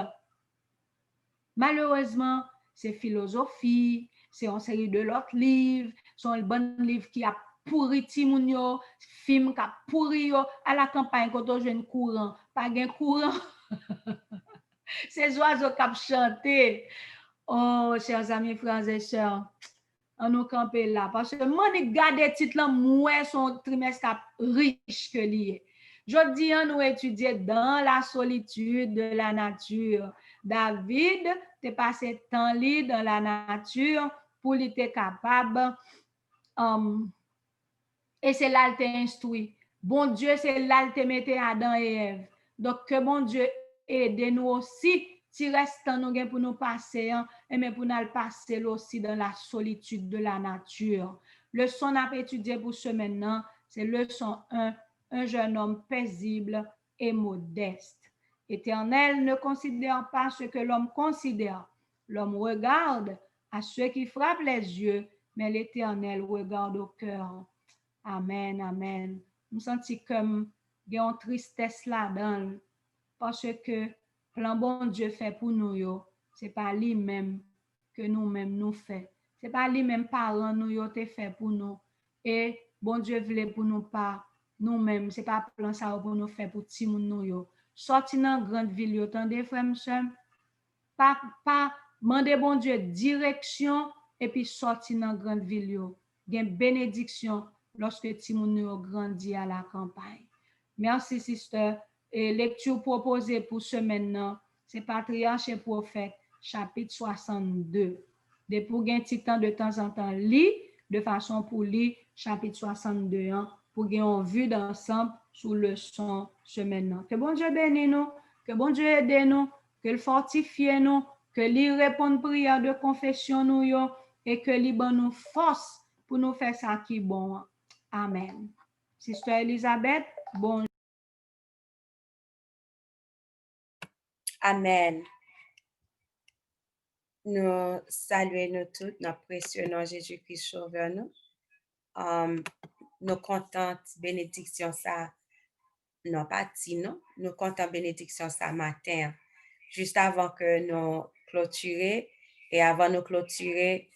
malheureusement, c'est philosophie, c'est une série de l'autre livres, c'est un bon livre qui a pourri Timounio, film qui a pourri à la campagne quand on jeune courant, pas gain courant. Ces oiseaux qui chantent. Oh, chers amis, frères et sœurs, on nous camper là. Parce que moi, je regarde les titres là, moi, son trimestre riche que lié. Je dis, on nous étudier dans la solitude de la nature. David, t'es passé temps libre dans la nature pour lui être capable. Et c'est là qu'il t'a instruit. Bon Dieu, c'est là qu'il t'a mis Adam et Ève. Donc, que bon Dieu aide-nous aussi, si restant nous pour nous passer, mais pour nous passer aussi dans la solitude de la nature. Leçon qu'on a étudié pour ce maintenant, c'est leçon 1, un jeune homme paisible et modeste. Éternel ne considère pas ce que l'homme considère. L'homme regarde à ceux qui frappent les yeux, mais l'Éternel regarde au cœur. Amen, amen. Je me sens comme il y a une tristesse là-dedans. Parce que plan bon Dieu fait pour nous, c'est pas lui-même que nous-mêmes nous fait. C'est pas lui-même parents nous te fait pour nous. Et bon Dieu voulait pour nous pas nous-mêmes, c'est pas plan ça pour nous faire pour ti moun nous yo. Sorti dans grande ville yo, tande frère m'seur. pas demander bon Dieu direction et puis sortir dans grande ville yo. Gen bénédiction lorsque ti moun yo grandi à la campagne. Merci sister. Et lecture proposée pour semaine nan, c'est Patriarche et Prophète chapitre 62. De pour gen ti temps de temps en temps li de façon pour lire chapitre 62 hein, pour gen une vue d'ensemble sous le son semaine nan. Que bon Dieu bénisse nous, que bon Dieu aide nous, que le fortifie nous, que lui réponde prière de confession nous yo, et que lui ban nous force pour nous faire ça qui bon. Amen. Sister Elisabeth, bon. Amen. Nous saluons nous toutes, nous précieux Jésus-Christ sauveur nous. Nous contents bénédiction ça, non pas dit non, nous contents bénédiction ça matin, juste avant que nous clôturer et avant nous clôturer,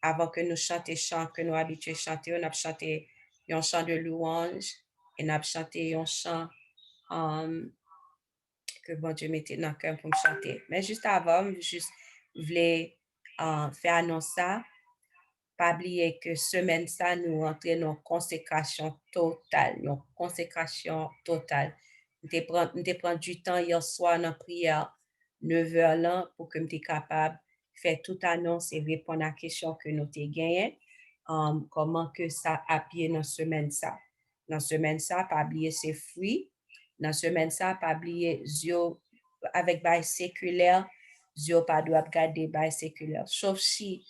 avant que nous chanter chant que nous habitués chanter, on a chanté un chant de louange et on a chanté un chant que bon Dieu mettait dans le cœur pour me chanter. Mais juste avant, je voulais faire annoncer ça. Pas oublier que semaine ça, nous entrons dans une consécration totale. Nous prends du temps hier soir dans la prière 9h là pour que nous soyons capables de faire toute annonce et répondre à la question que nous avons gagnée. Comment que ça a pied dans semaine ça. Dans semaine ça, pas oublier ses fruits. Dans semaine ça, pas oublier zio avec bail séculaire, zio pas doit garder bail séculaire. Sauf si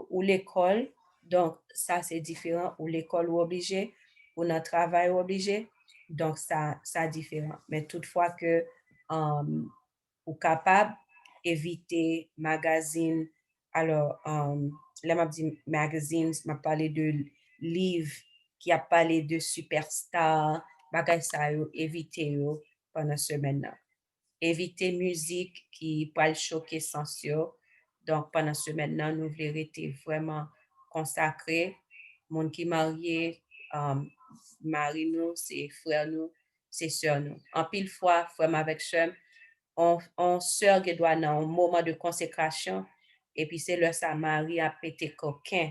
ou l'école, donc ça c'est différent, ou l'école ou obligé, ou notre travail obligé, donc ça différent. Mais toutefois que ou capable éviter magazine, alors là m'a dit magazines, m'a parlé de livres qui a parlé de superstars, bagay ça yo, éviter yo pendant semaine là. Éviter musique qui peut choquer sens yo. Donc pendant semaine là, nous voulons rester vraiment consacrés. Monde qui marié, mari nous, c'est frère nous, c'est sœur nous. En pile fois, frère avec sœur, on sœur qui doit dans un moment de consécration et puis c'est là sa mari a pété coquin.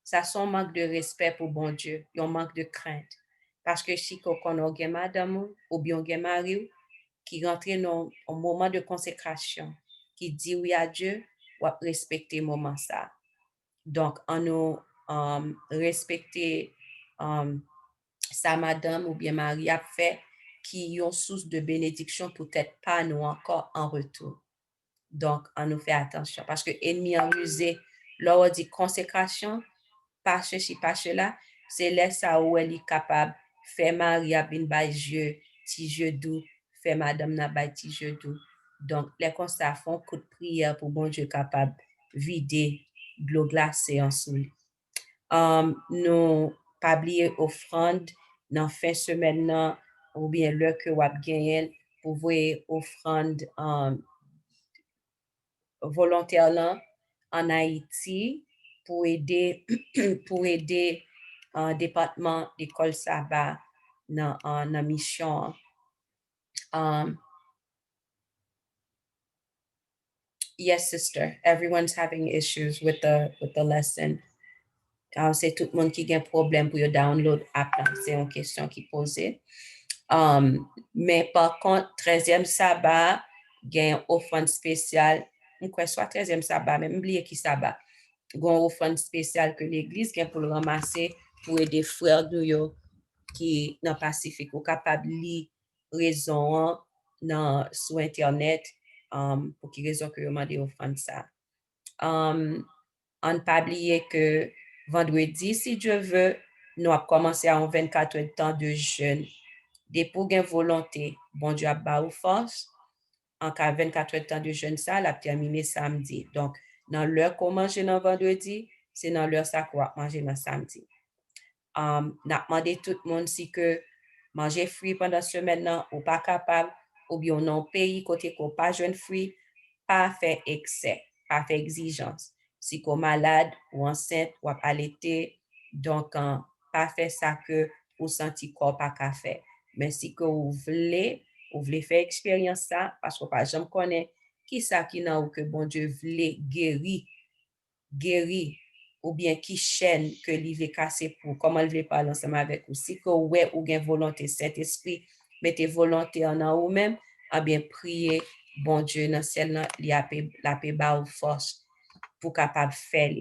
Ça son manque de respect pour bon Dieu, un manque de crainte. Parce que si qu'on a madame ou bien un mari qui rentre dans un moment de consécration, qui dit oui à Dieu, ou respecter moment ça. Donc, on nous respecter sa madame ou bien mari a fait qui ont source de bénédiction, peut-être pas nous encore en retour. Donc, on nous fait attention parce que ennemi a usé, lors dit consécration, pas ceci, pas cela, c'est là ça où elle est capable de faire mari à bin bay Dieu, ti jeu doux, faire madame na bay ti jeu doux. Donc, les constats font coup de prière pour bon Dieu capable vider de l'eau glacée en dessous. Nous pas oublier offrande dans fin semaine là, ou bien l'heure que vous avez gagné pour voir offrande volontaire là en Haïti pour aider département d'école Sabbat dans la mission. Yes, sister. Everyone's having issues with the lesson. C'est tout le monde qui a un problème pour download app. C'est une question qui est posée. Mais par contre, 13e sabbat, il y a une offrande spéciale. Soit 13e sabbat, même oublié qui sabbat. Il y a une offrande spéciale que l'église a pour le ramasser pour aider frères de yo qui dans Pacifique ou capable li raison sur internet pour qui raison que yo mandé offrande ça. On pas oublier que vendredi, si Dieu veut, nous avons commencé à 24 heures de temps de jeûne. Dès pour gain volonté, bon Dieu a ba ou force. En cas 24 heures de temps de jeûne, ça, la terminé samedi. Donc, dans l'heure qu'on mange dans vendredi, c'est dans l'heure ça qu'on va manger dans samedi. N'a demandé tout le monde si que manger fruits pendant semaine là, ou pas capable, ou bien non pays côté qu'on pas jeune fruits, pas faire excès, pas faire exigence. Si qu'on malade ou enceinte ou allaité, donc pas faire ça que ou senti corps pas qu'à faire. Mais si que vous voulez faire expérience ça, parce que pas jamais connaît Qui ça qui n'a ou que bon Dieu voulait guérir, ou bien qui chaîne que lui veut casser pour, comment il veut parler ensemble avec vous. Si que ouais, ou bien volonté, Saint-Esprit, mettez volonté en ou même, à bien prier, bon Dieu, dans ciel, la paix ba ou force pour capable faire.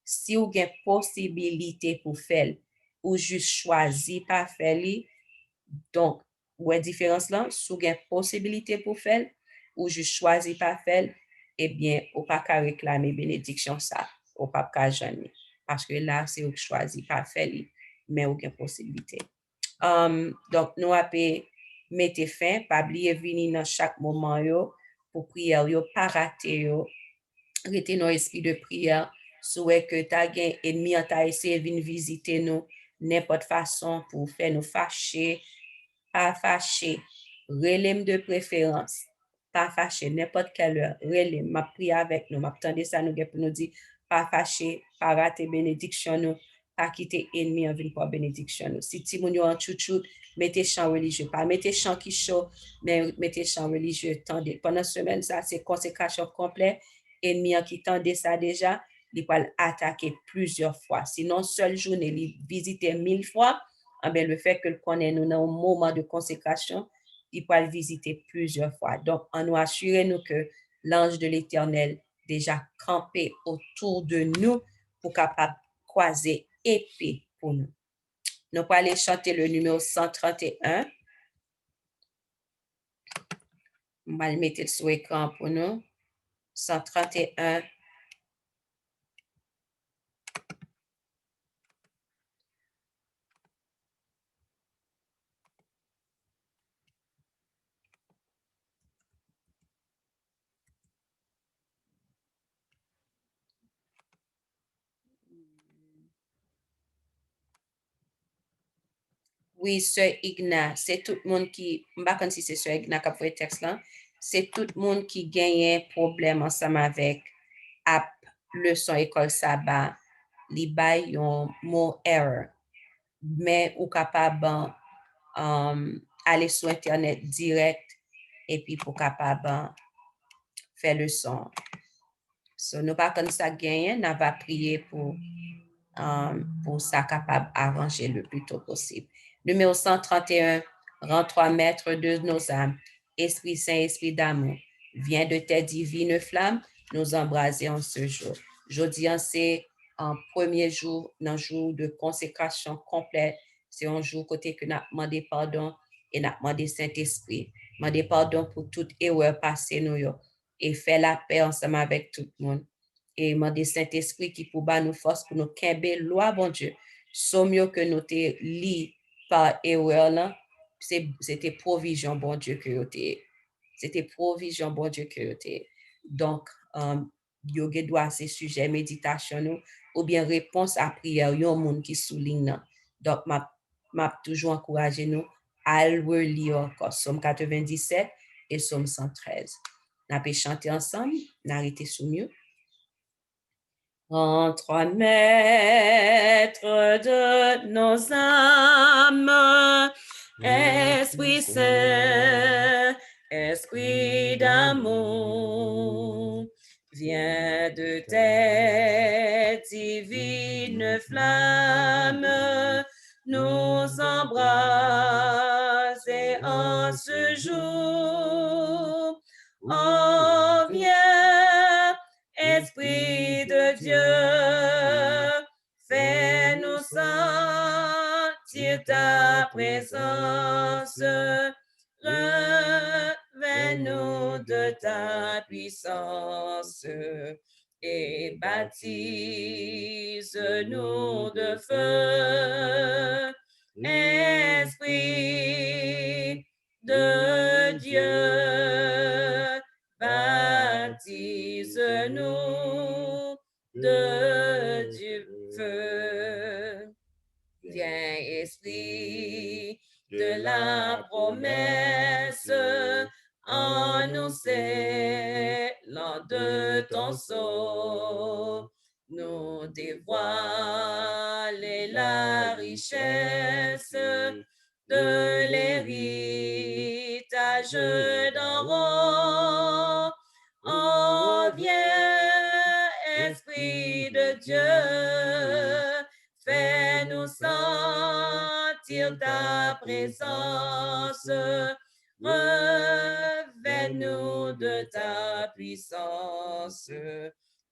Si ou gen possibilité pour faire, ou juste choisi pas faire, donc, ouais différence là, si ou gen possibilité pour faire, ou juste choisi pas faire, eh bien, ou pas qu'à réclamer bénédiction ça, ou pas qu'à jamais. Parce que là, c'est ou choisi pas faire, mais ou gen possibilité. Donc, nous avons mettre fin, pas oublier venir dans chaque moment yo, pour prière yo, pas rater yo, rester dans esprit de prière, souhait que ta gen ennemi en ta essayé venir visiter nous, n'importe façon pour faire nous fâcher, pas fâcher, relève de préférence, pas fâcher, n'importe quelle heure, relève, m'a prié avec nous, m'a tendé ça nous pour nous dire, pas fâcher, pas rater bénédiction nous, pas quitter ennemi en venir pour bénédiction nous. Si ti moun yo en chouchou, mettez chant religieux, pas mettez chant qui chaud, mais mettez chant religieux, tendez. Pendant semaine, ça, c'est consécration complète, ennemi qui tendait ça déjà, il va attaquer plusieurs fois. Sinon, seule journée, il visite 1000 fois, eh bien, le fait que le connaît nous dans un moment de consécration, il peut le visiter plusieurs fois. Donc, on nous assure nous que l'ange de l'Éternel déjà campé autour de nous pour capable croiser épée pour nous. Nous allons aller chanter le numéro 131. On va le mettre sur l'écran pour nous. 131. Oui, Sœur Igna, c'est tout le monde qui, je ne sais pas si c'est Sœur Igna qui a fait le texte là, c'est tout le monde qui gagne problème ensemble avec app leçon école sabbat, li bay yon mot error, mais ou capable aller sur internet direct et puis pour capable faire leçon. So, nous pas comme ça gagner, nous va prier pour ça capable arranger le plus tôt possible. Numéro 131, rends-toi maître de nos âmes. Esprit Saint, Esprit d'amour, viens de tes divines flammes nous embraser en ce jour. Jeudi, c'est un premier jour, un jour de consécration complète. C'est un jour côté que nous avons demandé pardon et nous avons demandé Saint-Esprit. Demandé pardon pour toute erreur passée nous et faire la paix ensemble avec tout le monde. Et demander Saint-Esprit qui pour nous force pour nous kembe loi, bon Dieu. Somme que nous te li par erreur là, c'était provision, bon Dieu, que t'es. C'était provision, bon Dieu, que t'es. Donc, yo ge doit ces sujets méditation nous, ou bien réponse à prière, yon moun qui souligne. Donc, m'a toujours encouragé nous à le lire encore. Somme 97 et Somme 113. N'a pas chanter ensemble, n'a arrêté sous mieux. Rends-toi maître de nos âmes, Esprit Saint, Esprit d'amour, viens de tes divines flammes nous embraser en ce jour. Oh, viens, Esprit de Dieu, fais-nous sentir ta présence, revêt-nous de ta puissance et baptise-nous de feu, Esprit de Dieu, baptise-nous de du feu. Viens, Esprit de la promesse, en nous scellant de ton sceau, nous dévoiler la richesse de l'héritage d'en haut. Esprit de Dieu, fais-nous sentir ta présence. Revêt-nous de ta puissance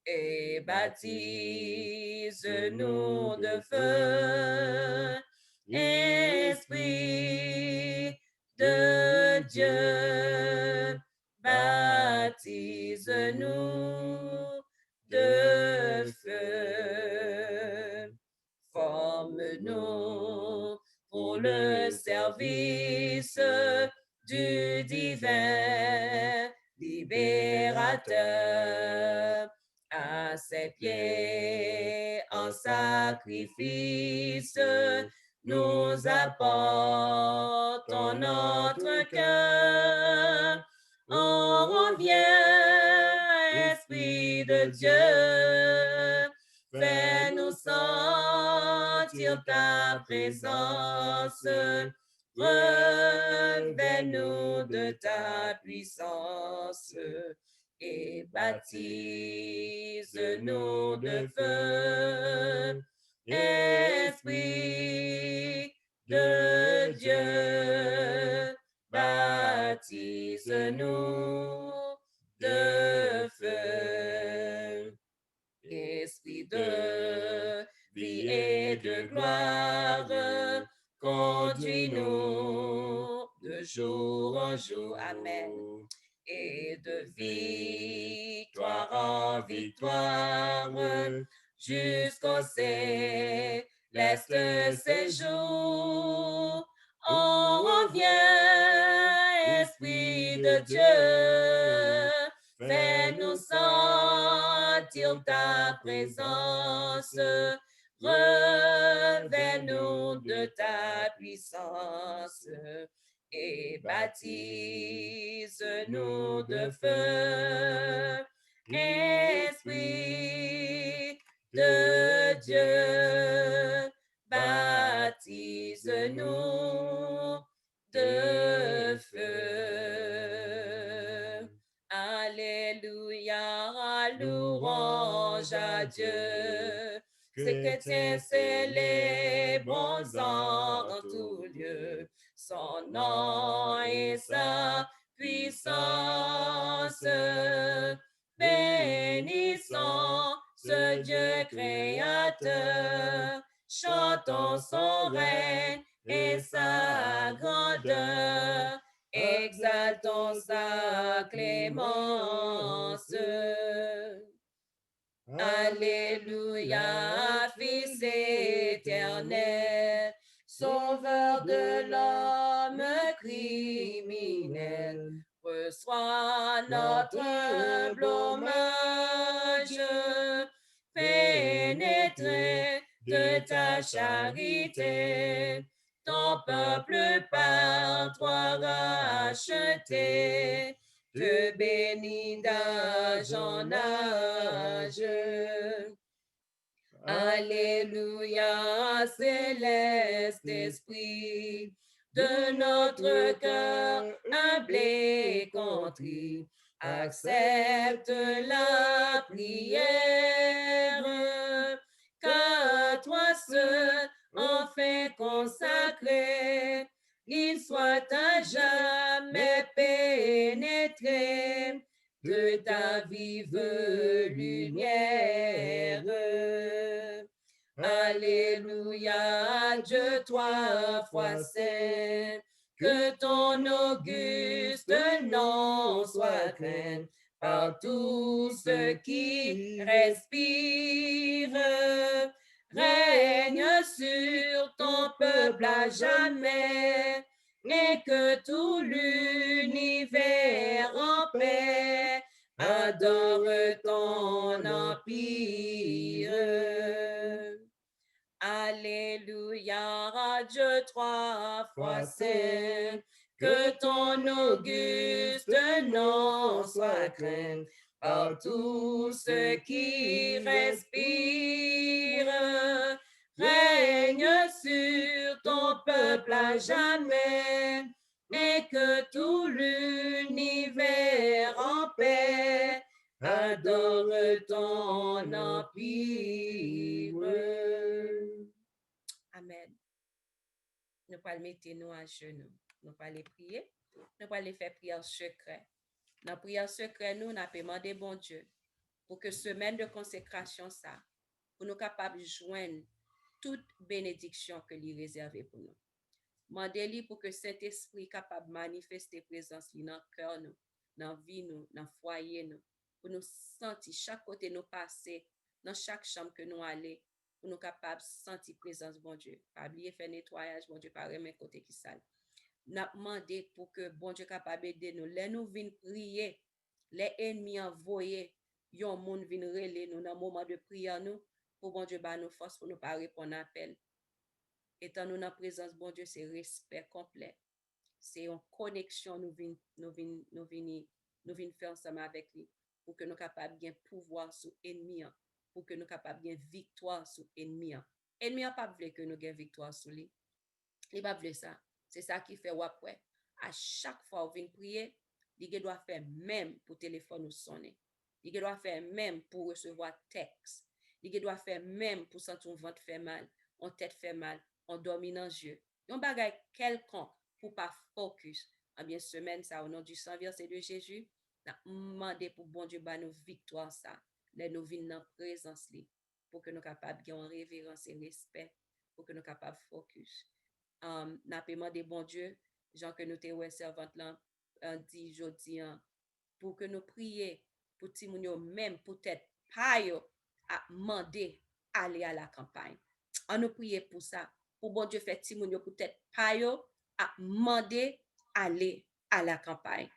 et baptise-nous de feu. Esprit de Dieu, baptise-nous de feu. Forme-nous pour le service du divin libérateur. À ses pieds en sacrifice, nous apportons notre cœur. On revient, Esprit de Dieu, fais-nous sentir ta présence. Revêt-nous de ta puissance et baptise-nous de feu. Esprit de Dieu, baptise-nous de feu. Esprit de vie et de gloire, conduis-nous de jour en jour. Amen. Et de victoire en victoire, jusqu'au céleste séjour. On revient, Esprit de Dieu, fais-nous sentir ta présence. Revêt-nous de ta puissance et baptise-nous de feu. Esprit de Dieu, baptise-nous de feu. Alléluia, louange à Dieu. Ces chrétiens célèbrons en tout lieu son nom et sa puissance. Bénissons ce Dieu créateur, chantons son règne et sa grandeur, exaltons sa clémence. Alléluia, Fils éternel, Sauveur de l'homme criminel, reçois notre humble hommage, pénétré de ta charité, ton peuple par toi racheté, te bénis d'âge en âge. Alléluia, céleste esprit, de notre cœur humble et contrit, accepte la prière, qu'à toi seul, enfin consacré, il soit à jamais pénétré de ta vive lumière. Alléluia, Dieu trois fois saint, que ton auguste nom soit craint par tous ceux qui respirent. Règne sur ton peuple à jamais, et que tout l'univers en paix adore ton empire. Alléluia, Dieu trois fois saint, que ton auguste nom soit craint par tous ceux qui respirent. Règne sur ton peuple à jamais, et que tout l'univers en paix adore ton son empire. Amen. Nous pas mettre nous à genoux. Nous pas les prier. Nous pas les faire prière secret. Dans prière secret, nous avons demandé bon Dieu pour que semaine de consécration ça, pour nous capables de joindre toute bénédiction que lui réservé pour nous. Mandez-lui pour que Saint-Esprit capable de manifester présence dans le cœur nous, dans la vie nous, dans le foyer nous, pour nous sentir chaque côté nous passer, dans chaque chambre que nous allons, pour nous capables de sentir présence bon Dieu. Pas oublier faire nettoyage bon Dieu par un côté qui sale. N'a demandé pour que bon Dieu capable d'aider nous. Les nous viennent prier, les ennemis envoyés, yon moun viennent relais nous dans moment de prière nous pour bon Dieu ba nous force pour nous pas répondre à appel. Étant nous dans présence bon Dieu, c'est respect complet. C'est une connexion nous vinn faire ensemble avec lui pour que nous capables de pouvoir sur ennemi, pour que nous capables de victoire sur ennemi. Ennemi a pas voulu que nous gagne victoire sur lui. Il pas voulu ça. C'est ça qui fait après. À chaque fois où vient prier, il doit faire même pour téléphone ou sonner. Il doit faire même pour recevoir texte. Il doit faire même pour sentir un ventre fait mal, on tête fait mal, on dormit dans les yeux. Un bagage quelconque pour pas focus. En bien semaine ça au nom du sang versé de Jésus, n'a demandé pour bon Dieu ba nous victoire ça. Les nous vinn dans présence li pour que nous capables de en révérence et respect pour que nous capables focus. N'a demandé bon Dieu, Jean que nous te ouais servante là dit jodi pour que nous prier pour ti moun yo même peut-être pas yo à demander aller à la campagne. On nous prier pour ça. Pour bon Dieu faire ti moun yo peut-être pas yo à demander aller à la campagne.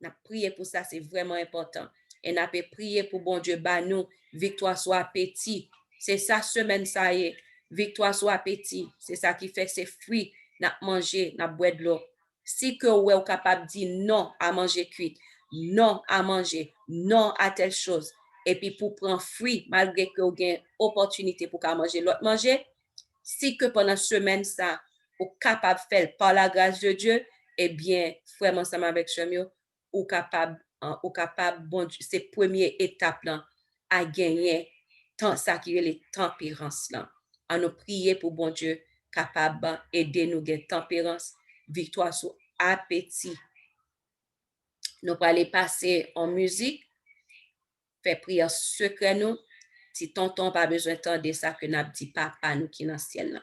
N'a prier pour ça, c'est vraiment important. Et n'a pas prier pour bon Dieu ba nous victoire soit appétit. C'est ça semaine ça y est. Victoire soit appétit. C'est ça qui fait ses fruits n'a manger, n'a boire de l'eau. Si que vous êtes capable de dire non à manger cuit, non à manger, non à telle chose, et puis pour prendre fruit, malgré que vous avez une opportunité pour manger l'autre manger, si que pendant semaine ça, vous êtes capable de faire par la grâce de Dieu, eh bien, frère ensemble avec Chemio, ou capable, bon, c'est première étape là, à gagner tant ça qui est les tempérances là. À nous prier pour bon Dieu capable d'aider nous gagner tempérance, victoire sur appétit. Nous allons aller passer en musique, faire prière secret nous. Si tonton pas besoin d'entendre ça que n'a dit papa nous qui dans le ciel là.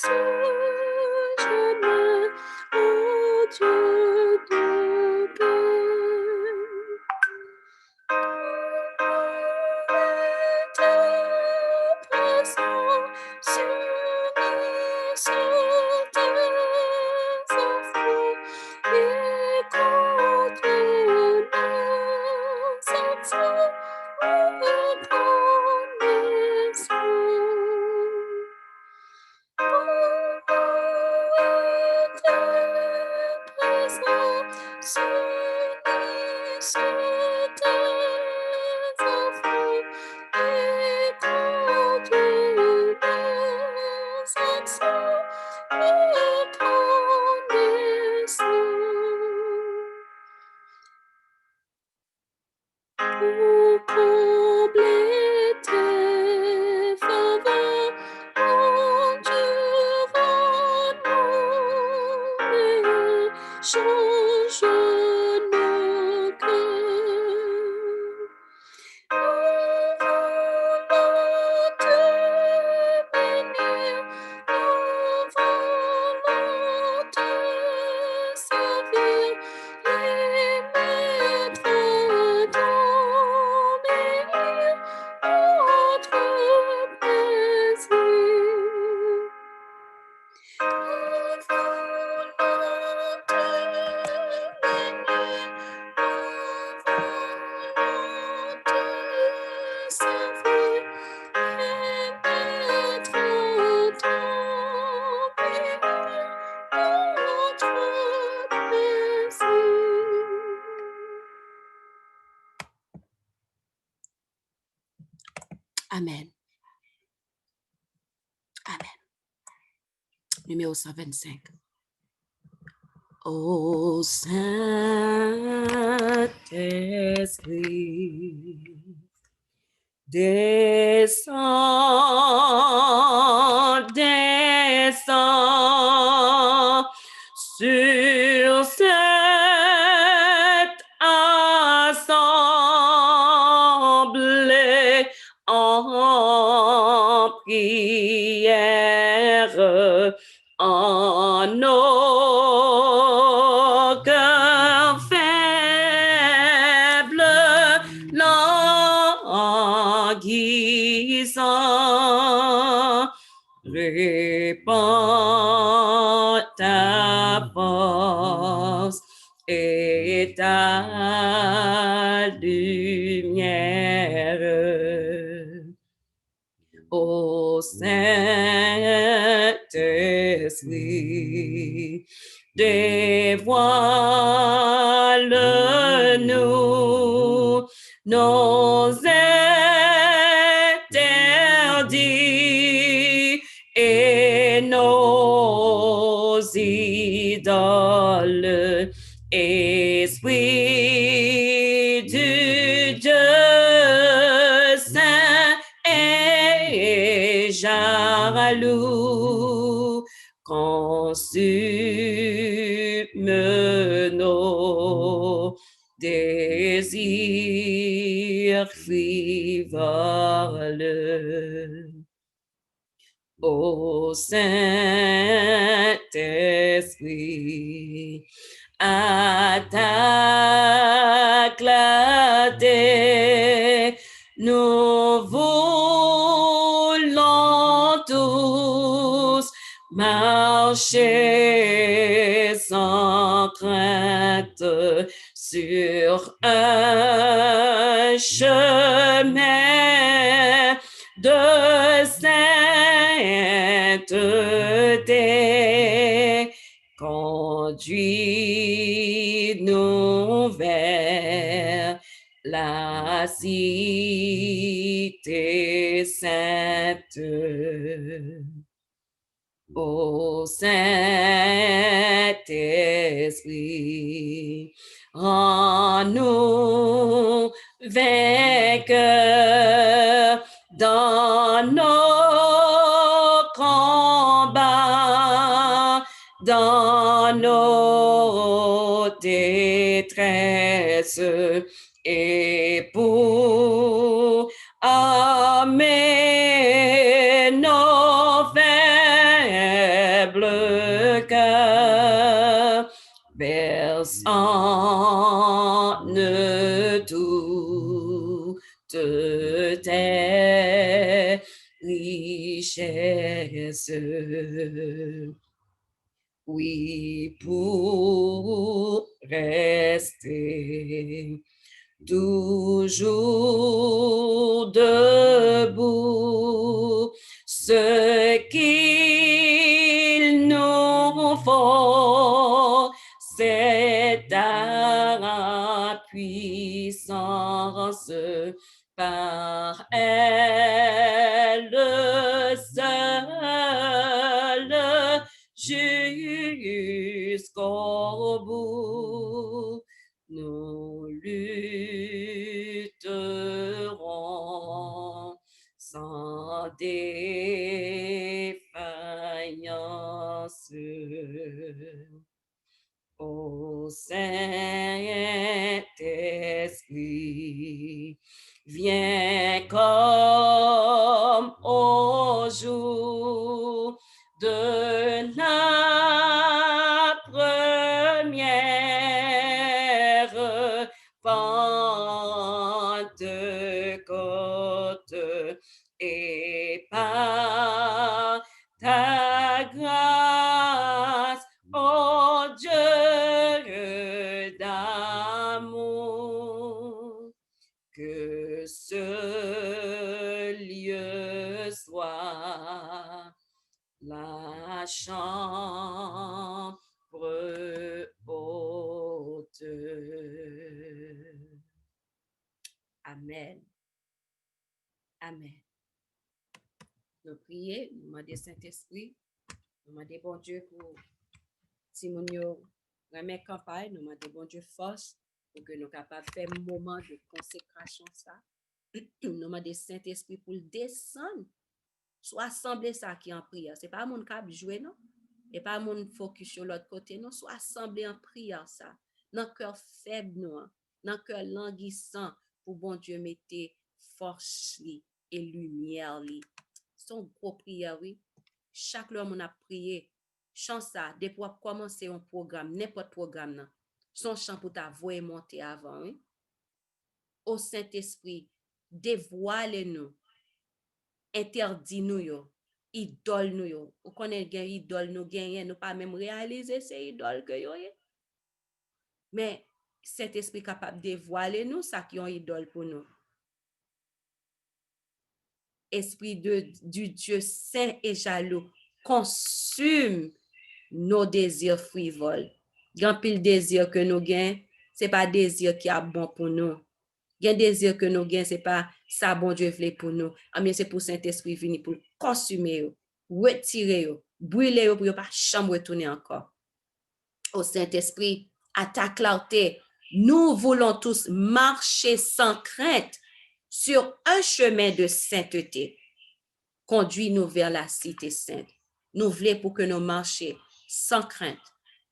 ce chemin, oh Dieu de paix. Ta présence unit sur tes enfants et conduit mes actions pour combler tes faveurs, endurant et change nos cœurs. Nous voulons te bénir, nous voulons te servir et mettre ton bénir notre plaisir. Nous voulons te bénir, nous voulons te servir et mettre ton bénir notre plaisir. Amen. Amen. Numéro 125. Ô Saint-Esprit, descends, descends sur cette assemblée en prière, en nos cœurs faibles, languissants, répands ta force et ta lumière. Ô Saint-Esprit, dévoile-nous nos interdits et nos idoles. Esprit du Dieu saint et jaloux, consume nos désirs frivoles. Ô Saint-Esprit, attaque la terre, nous voulons tous marcher sans crainte sur un chemin de sainteté. Conduis-nous vers la cité sainte. Ô Saint-Esprit, rends-nous vainqueurs dans nos combats, dans nos détresses, et pour amener nos frères Oui, pour rester toujours debout, ce qu'il nous faut, c'est ta puissance par elle seule jusqu'au bout. Nous lutterons sans défaillance. Ô Saint-Esprit, viens comme au jour de la première Pentecôte, et par ta grâce, ô Dieu d'amour, que ce lieu soit la chambre haute. Amen. Amen. Nous prions, nous demandons Saint-Esprit, nous demandons bon Dieu pour Simonio remettre campagne, nous demandons bon Dieu force pour que nous soyons capables de faire un moment de consécration ça. Nous demandons Saint-Esprit pour le descendre, soit assembler ça qui est en prière. Ce n'est pas mon cap jouer, non? Ce n'est pas mon focus sur l'autre côté, non? Soit assembler en prière ça. Dans le cœur faible, non? Dans le cœur languissant, pour bon Dieu mettre force et lumière. C'est une grosse prière, oui. Chaque jour, on a prié. Chant ça, depuis pour commencer un programme, n'importe programme, non? Son chant pour ta voix monter avant, oui. Au Saint-Esprit, dévoile-nous, interdis-nous, yo, idole nous, yo. Ou connaît gen idole nous gagner, nous pas même réaliser ces idoles que yo, ye. Mais Saint-Esprit capable de dévoiler nous ça qui ont idole pour nous. Esprit du Dieu saint et jaloux, consume nos désirs frivoles. Grand pile désir que nous gagnons, c'est pas désir qui est bon pour nous. Gen désir que nous gagnons, c'est pas ça bon Dieu voulait pour nous. Mais c'est pour Saint-Esprit venir pour consumer, retirer, brûler pour pas jamais retourner encore. Au Saint-Esprit, à ta clarté, nous voulons tous marcher sans crainte sur un chemin de sainteté. Conduis-nous vers la cité sainte. Nous voulons pour que nous marchions sans crainte,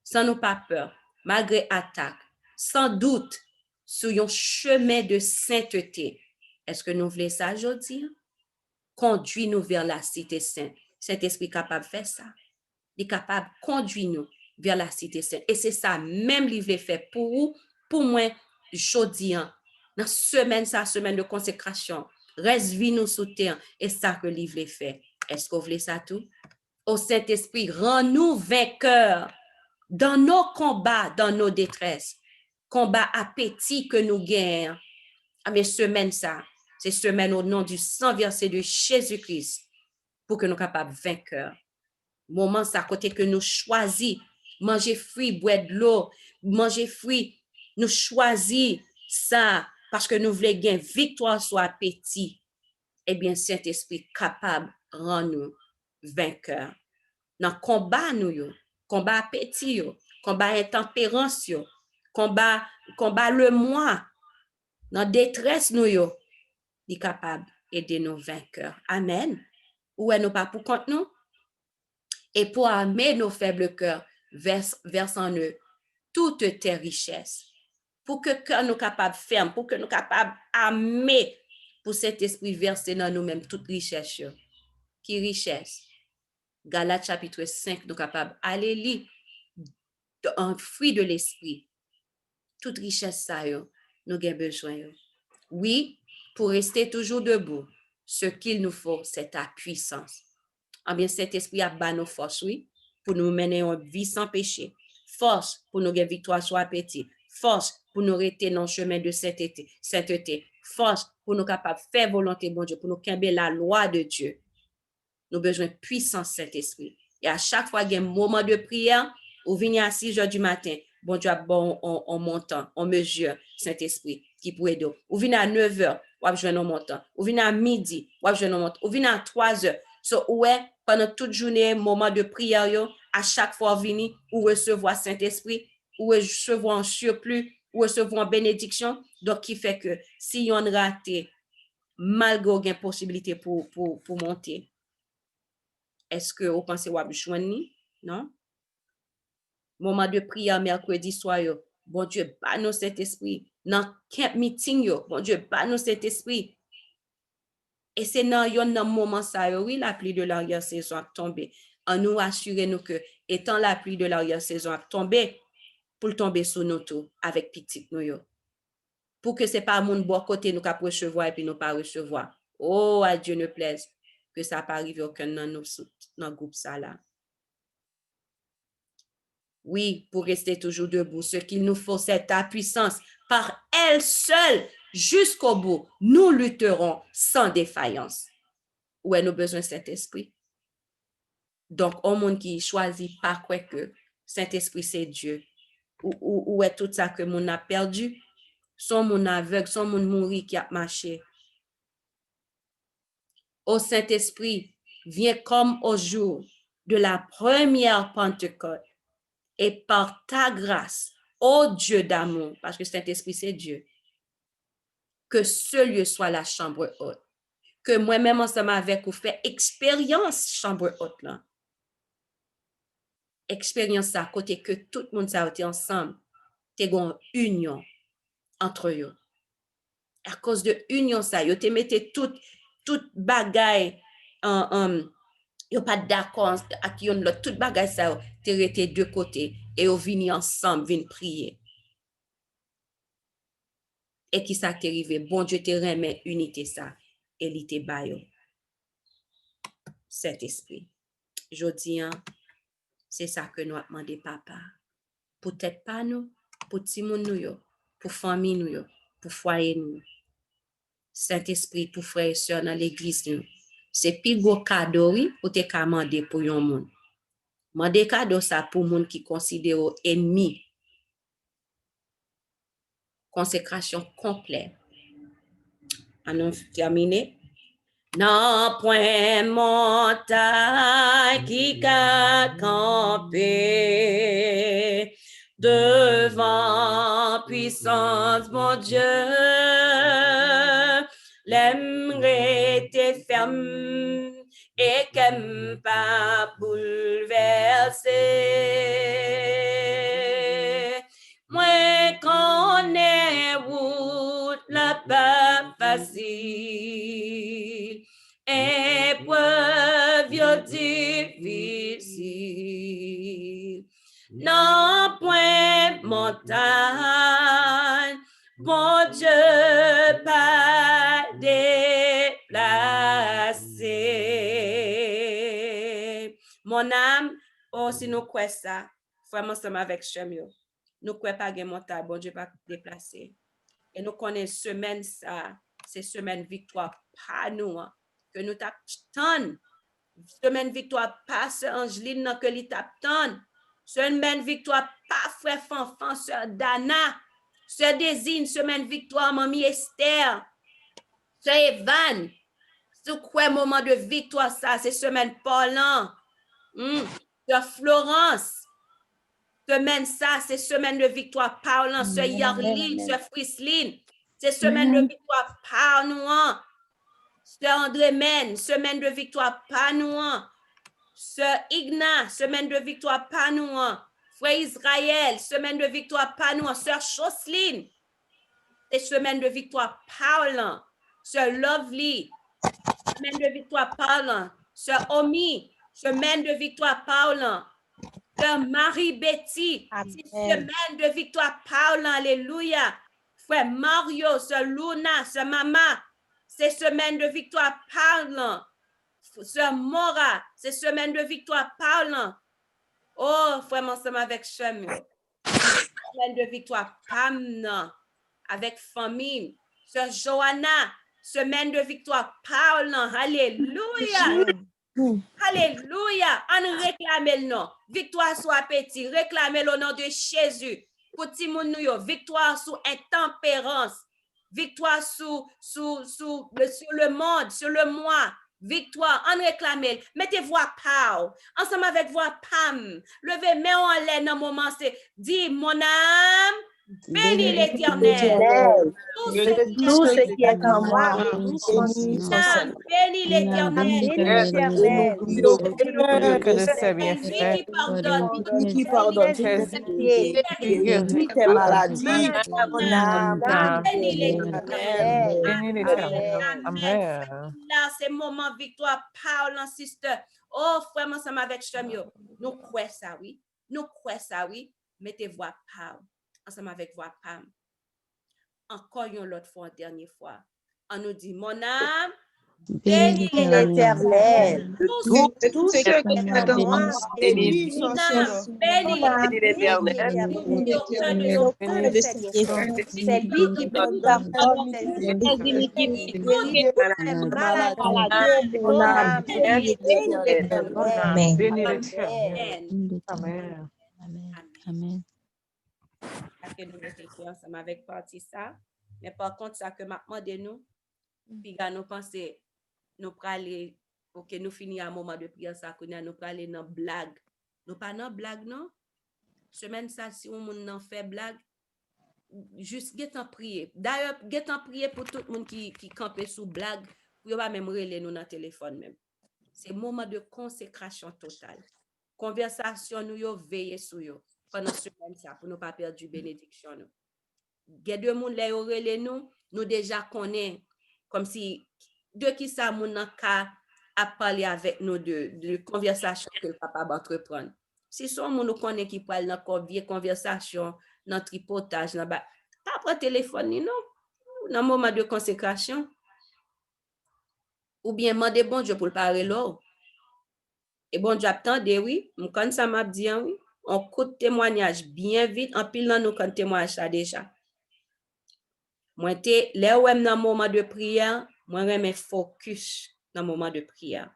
sans nous pas peur, malgré attaque, sans doute, sur un chemin de sainteté. Est-ce que nous voulons ça aujourd'hui? Conduis-nous vers la cité sainte. Saint-Esprit est capable de faire ça. Il est capable de conduire nous vers la cité sainte. Et c'est ça, même il veut faire pour moi, jeudi, dans semaine de consécration. Reste vie nous sous terre et ça que il veut faire. Est-ce que vous voulez ça tout? Au Saint-Esprit, rends-nous vainqueurs dans nos combats, dans nos détresses. Combat appétit que nous gagnons. Mais semaine ça, c'est semaine au nom du sang versé de Jésus-Christ pour que nous soyons capables de vainqueurs. Moment ça côté que nous choisis manger fruit, boire de l'eau, manger fruit, nous choisis ça parce que nous voulons gagner victoire sur appétit. Eh bien, Saint-Esprit capable rend nous vainqueurs. Dans combat nous, combat appétit, combat intempérance, combat le moi, dans détresse nous, il est capable d'aider nos vainqueurs. Amen. Ou est nous pas pour compte nous? Et pour amener nos faibles cœurs, verse en eux toutes tes richesses. Pour que cœur nous capable ferme, pour que nous capable amener pour cet esprit verser dans nous-mêmes toute richesse. Qui richesse? Galates chapitre 5, nous capable aller lire un fruit de l'esprit. Toute richesse ça, nous avons besoin. Oui, pour rester toujours debout, ce qu'il nous faut, c'est ta puissance. en bien Saint-Esprit a ba nos forces, oui, pour nous mener une vie sans péché. Force pour nous gagner victoire sur appétit. Force pour nous rester dans le chemin de sainteté. Force pour nous capables de faire volonté, bon Dieu, pour nous camber la loi de Dieu. Nous avons besoin de puissance Saint-Esprit. Et à chaque fois qu'il y a un moment de prière, ou venez à 6 heures du matin, bon Dieu, bon, on montant, on mesure Saint-Esprit qui pourrait aider. Ou venez à 9 heures, ou venez à montant. Ou venez à midi, ou venez à montant. Ou venez à 3 heures. So, ouais, pendant toute journée, moment de prière, yo, à chaque fois venir, ou recevoir Saint-Esprit, ou recevoir un surplus, ou recevoir une bénédiction. Donc, qui fait que si on rate, malgré une possibilité pour monter, est-ce que vous pensez que vous joindre? Non? Moment de prière mercredi soir, yo. Bon Dieu, pas nous cet esprit. Dans camp meeting, yo. Bon Dieu, pas nous cet esprit. Et c'est dans un moment ça, yo, oui, la pluie de l'arrière-saison a tombé. En nous assurer nous que, étant la pluie de l'arrière-saison a tombé, pour tomber sur nous tout, avec petit nous, yo. Pour que c'est pas mon bon côté nous qu'à recevoir et puis nous pas recevoir. Oh, à Dieu ne plaise que ça pas arriver aucun dans le groupe ça là. Oui, pour rester toujours debout, ce qu'il nous faut, c'est ta puissance. Par elle seule, jusqu'au bout, nous lutterons sans défaillance. Où est nos besoins Saint-Esprit? Donc, au monde qui choisit pas quoi que Saint-Esprit, c'est Dieu. Où est tout ça que mon a perdu? Son mon aveugle, son mon mouri qui a marché. Ô Saint-Esprit, viens comme au jour de la première Pentecôte. Et par ta grâce, ô Dieu d'amour, parce que Saint-Esprit, c'est Dieu, que ce lieu soit la chambre haute. Que moi-même, ensemble avec vous, fait expérience chambre haute là. Expérience à côté que tout le monde a été ensemble. T'es une union entre eux. À cause de union ça, yo te mettez tout bagaille yo pas d'accord avec yon l'autre, tout bagaille ça, te rete de côté et yo vini ensemble, vin prier. Et qui ça t'est arrivé? Bon Dieu te remet unité ça, et li te bayo. Saint-Esprit. Jodi, c'est ça que nous avons demandé, papa. Peut-être pas nous, pour ti moun nou yo, pour famille nous yo, pour foyer nous. Saint-Esprit, pour frères et sœurs dans l'église nous. C'est plus gros cadeau, oui, pour te commander pour yon moun. Mande cadeau ça pour moun qui considère ennemi. Consécration complète. On terminé. Non point montagne qui a campé devant puissance, mon Dieu, l'aimerait te ferme et qu'aime pas bouleverser. Moi connais route la pas facile, épreuve difficile. Non point montagne, bon Dieu pas déplacé. Mon âme, oh si nous croyons ça, vraiment ensemble avec Chemio. Nous ne croyons pas que montagne, bon Dieu pas déplacé. Et nous connaissons semaine ça, c'est semaine victoire pas nous, que nous t'attendons. Semaine victoire pas sœur Angeline que li t'attendent. Semaine victoire pas frère Fanfan, sœur Dana. Sœur Désine, semaine victoire mamie Esther. Sœur Evan. C'est quoi moment de victoire ça, c'est semaine Paulan. Sœur Florence. Semaine ça, c'est semaine de victoire Paulan, sœur Yarline, sœur Frisline. C'est semaine de victoire par nous. Sœur André Men, semaine de victoire par nous. Sœur Igna, semaine de victoire par nous. Frère Israël, semaine de victoire par nous. Sœur Choseline, c'est semaine de victoire par nous. Sœur Lovely, semaine de victoire par nous. Sœur Omi, semaine de victoire par nous. Sœur Marie-Betty, c'est semaine de victoire par nous. Alléluia. Frère Mario, Sœur Luna, Sœur Mama, c'est semaine de victoire par nous. Sœur Mora, c'est semaine de victoire parlant. Oh, frère, ensemble avec Chemio. Semaine de victoire pamna avec famille. Sœur Johanna, semaine de victoire parlant. Alléluia. Alléluia. On réclame le nom. Victoire sur appétit. Réclamez le nom de Jésus. Pour Timoun nous, victoire sur intempérance. Victoire sur le monde, sur le moi. Victoire, en réclamer. Mettez voix pow. Ensemble avec voix pam. Levez main en l'air dans moment. C'est dis mon âme. Bénis l'Éternel. Tout ce qui est en moi, bénis l'Éternel. Que le Seigneur C'est lui fait. qui pardonne. qui pardonne tes péchés, guérit tes maladies. Mon âme, Bénis l'Éternel. Bénis l'Éternel. Amen. Là, c'est moment victoire. Parle, sister. Oh, frère, ensemble avec Chemio. Nous croyons ça, oui. Nous croyons ça, oui. Mettez voix parle. Ensemble avec voix pam. Encore une autre fois, dernière fois. On nous dit, mon âme, bénis l'Éternel. Tout ce qui est en moi, bénis son nom. bénis l'Éternel. C'est lui qui pardonne tes iniquités, guérit tes maladies. Mon âme, bénis l'Éternel. Bénis l'Éternel. Amen. Amen. Parce que nous mettons ensemble avec partie ça. Mais par contre, ça que maintenant de nous, puis nous pensons, nous aller, pour que nous finissions un moment de prière, ça qu'on a, nous aller dans blague. Nous pas dans blague, non? Semaine ça, si on n'en fait blague, juste get en prier. D'ailleurs, get en prier pour tout le monde qui campe sous blague, pour pas même relayer nous dans le téléphone même. C'est un moment de consécration totale. Conversation, nous yo veiller sur yo. Pendant ce semaine ça, pour ne pas perdre du bénédiction. Il y a deux monde là yo relé nous déjà connaît comme si de qui ça moun nan ka a parler avec nous de conversation que le papa va entreprendre. Si son moun nous connaît qui parle dans conversation, dans tripotage, dans pas prendre téléphone ni non. Dans moment de consécration ou bien demander bon Dieu pour le parler là. Et bon Dieu attendez oui, quand ça m'a dit oui. On coûte témoignage bien vite, en pile dans nous quand témoignage ça déjà. Moi te là où dans moment de prière, moi remets focus dans moment de prière.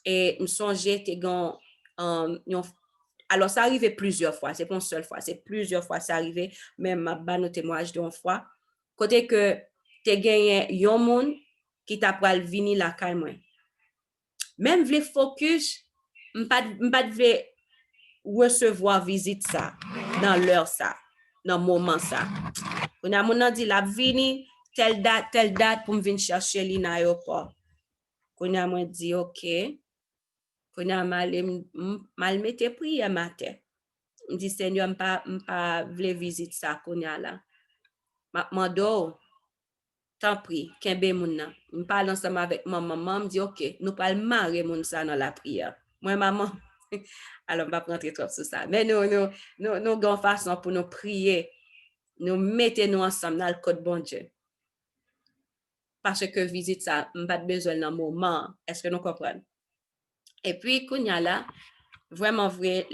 Et me songer te gan alors ça arrivait plusieurs fois, c'est pas une seule fois, c'est plusieurs fois ça arrivé, même ma ba nos témoignages d'une fois. Côté que te gagné yon moun qui t'a pral vini la kay moi. Même vle focus, m'pas devait recevoir visite ça dans l'heure ça dans moment ça on a mon dit la vini telle date pour me venir chercher li dans aéroport on a moi dit OK on a mal mettre prière matin me dit Seigneur m'pas vle visite ça qu'on a là m'a mando tant prie kembe moun nan me parle ensemble avec maman me dit OK nous pas marrer moun ça dans la prière moi maman. Alors, on va prendre trop sur ça. Mais nous avons façon pour nous prier, nous mettons nous ensemble dans le code bon Dieu. Parce que visite ça, on n'a pas besoin d'un moment. Est-ce que nous comprenons? Et puis, quand là, vraiment vrai,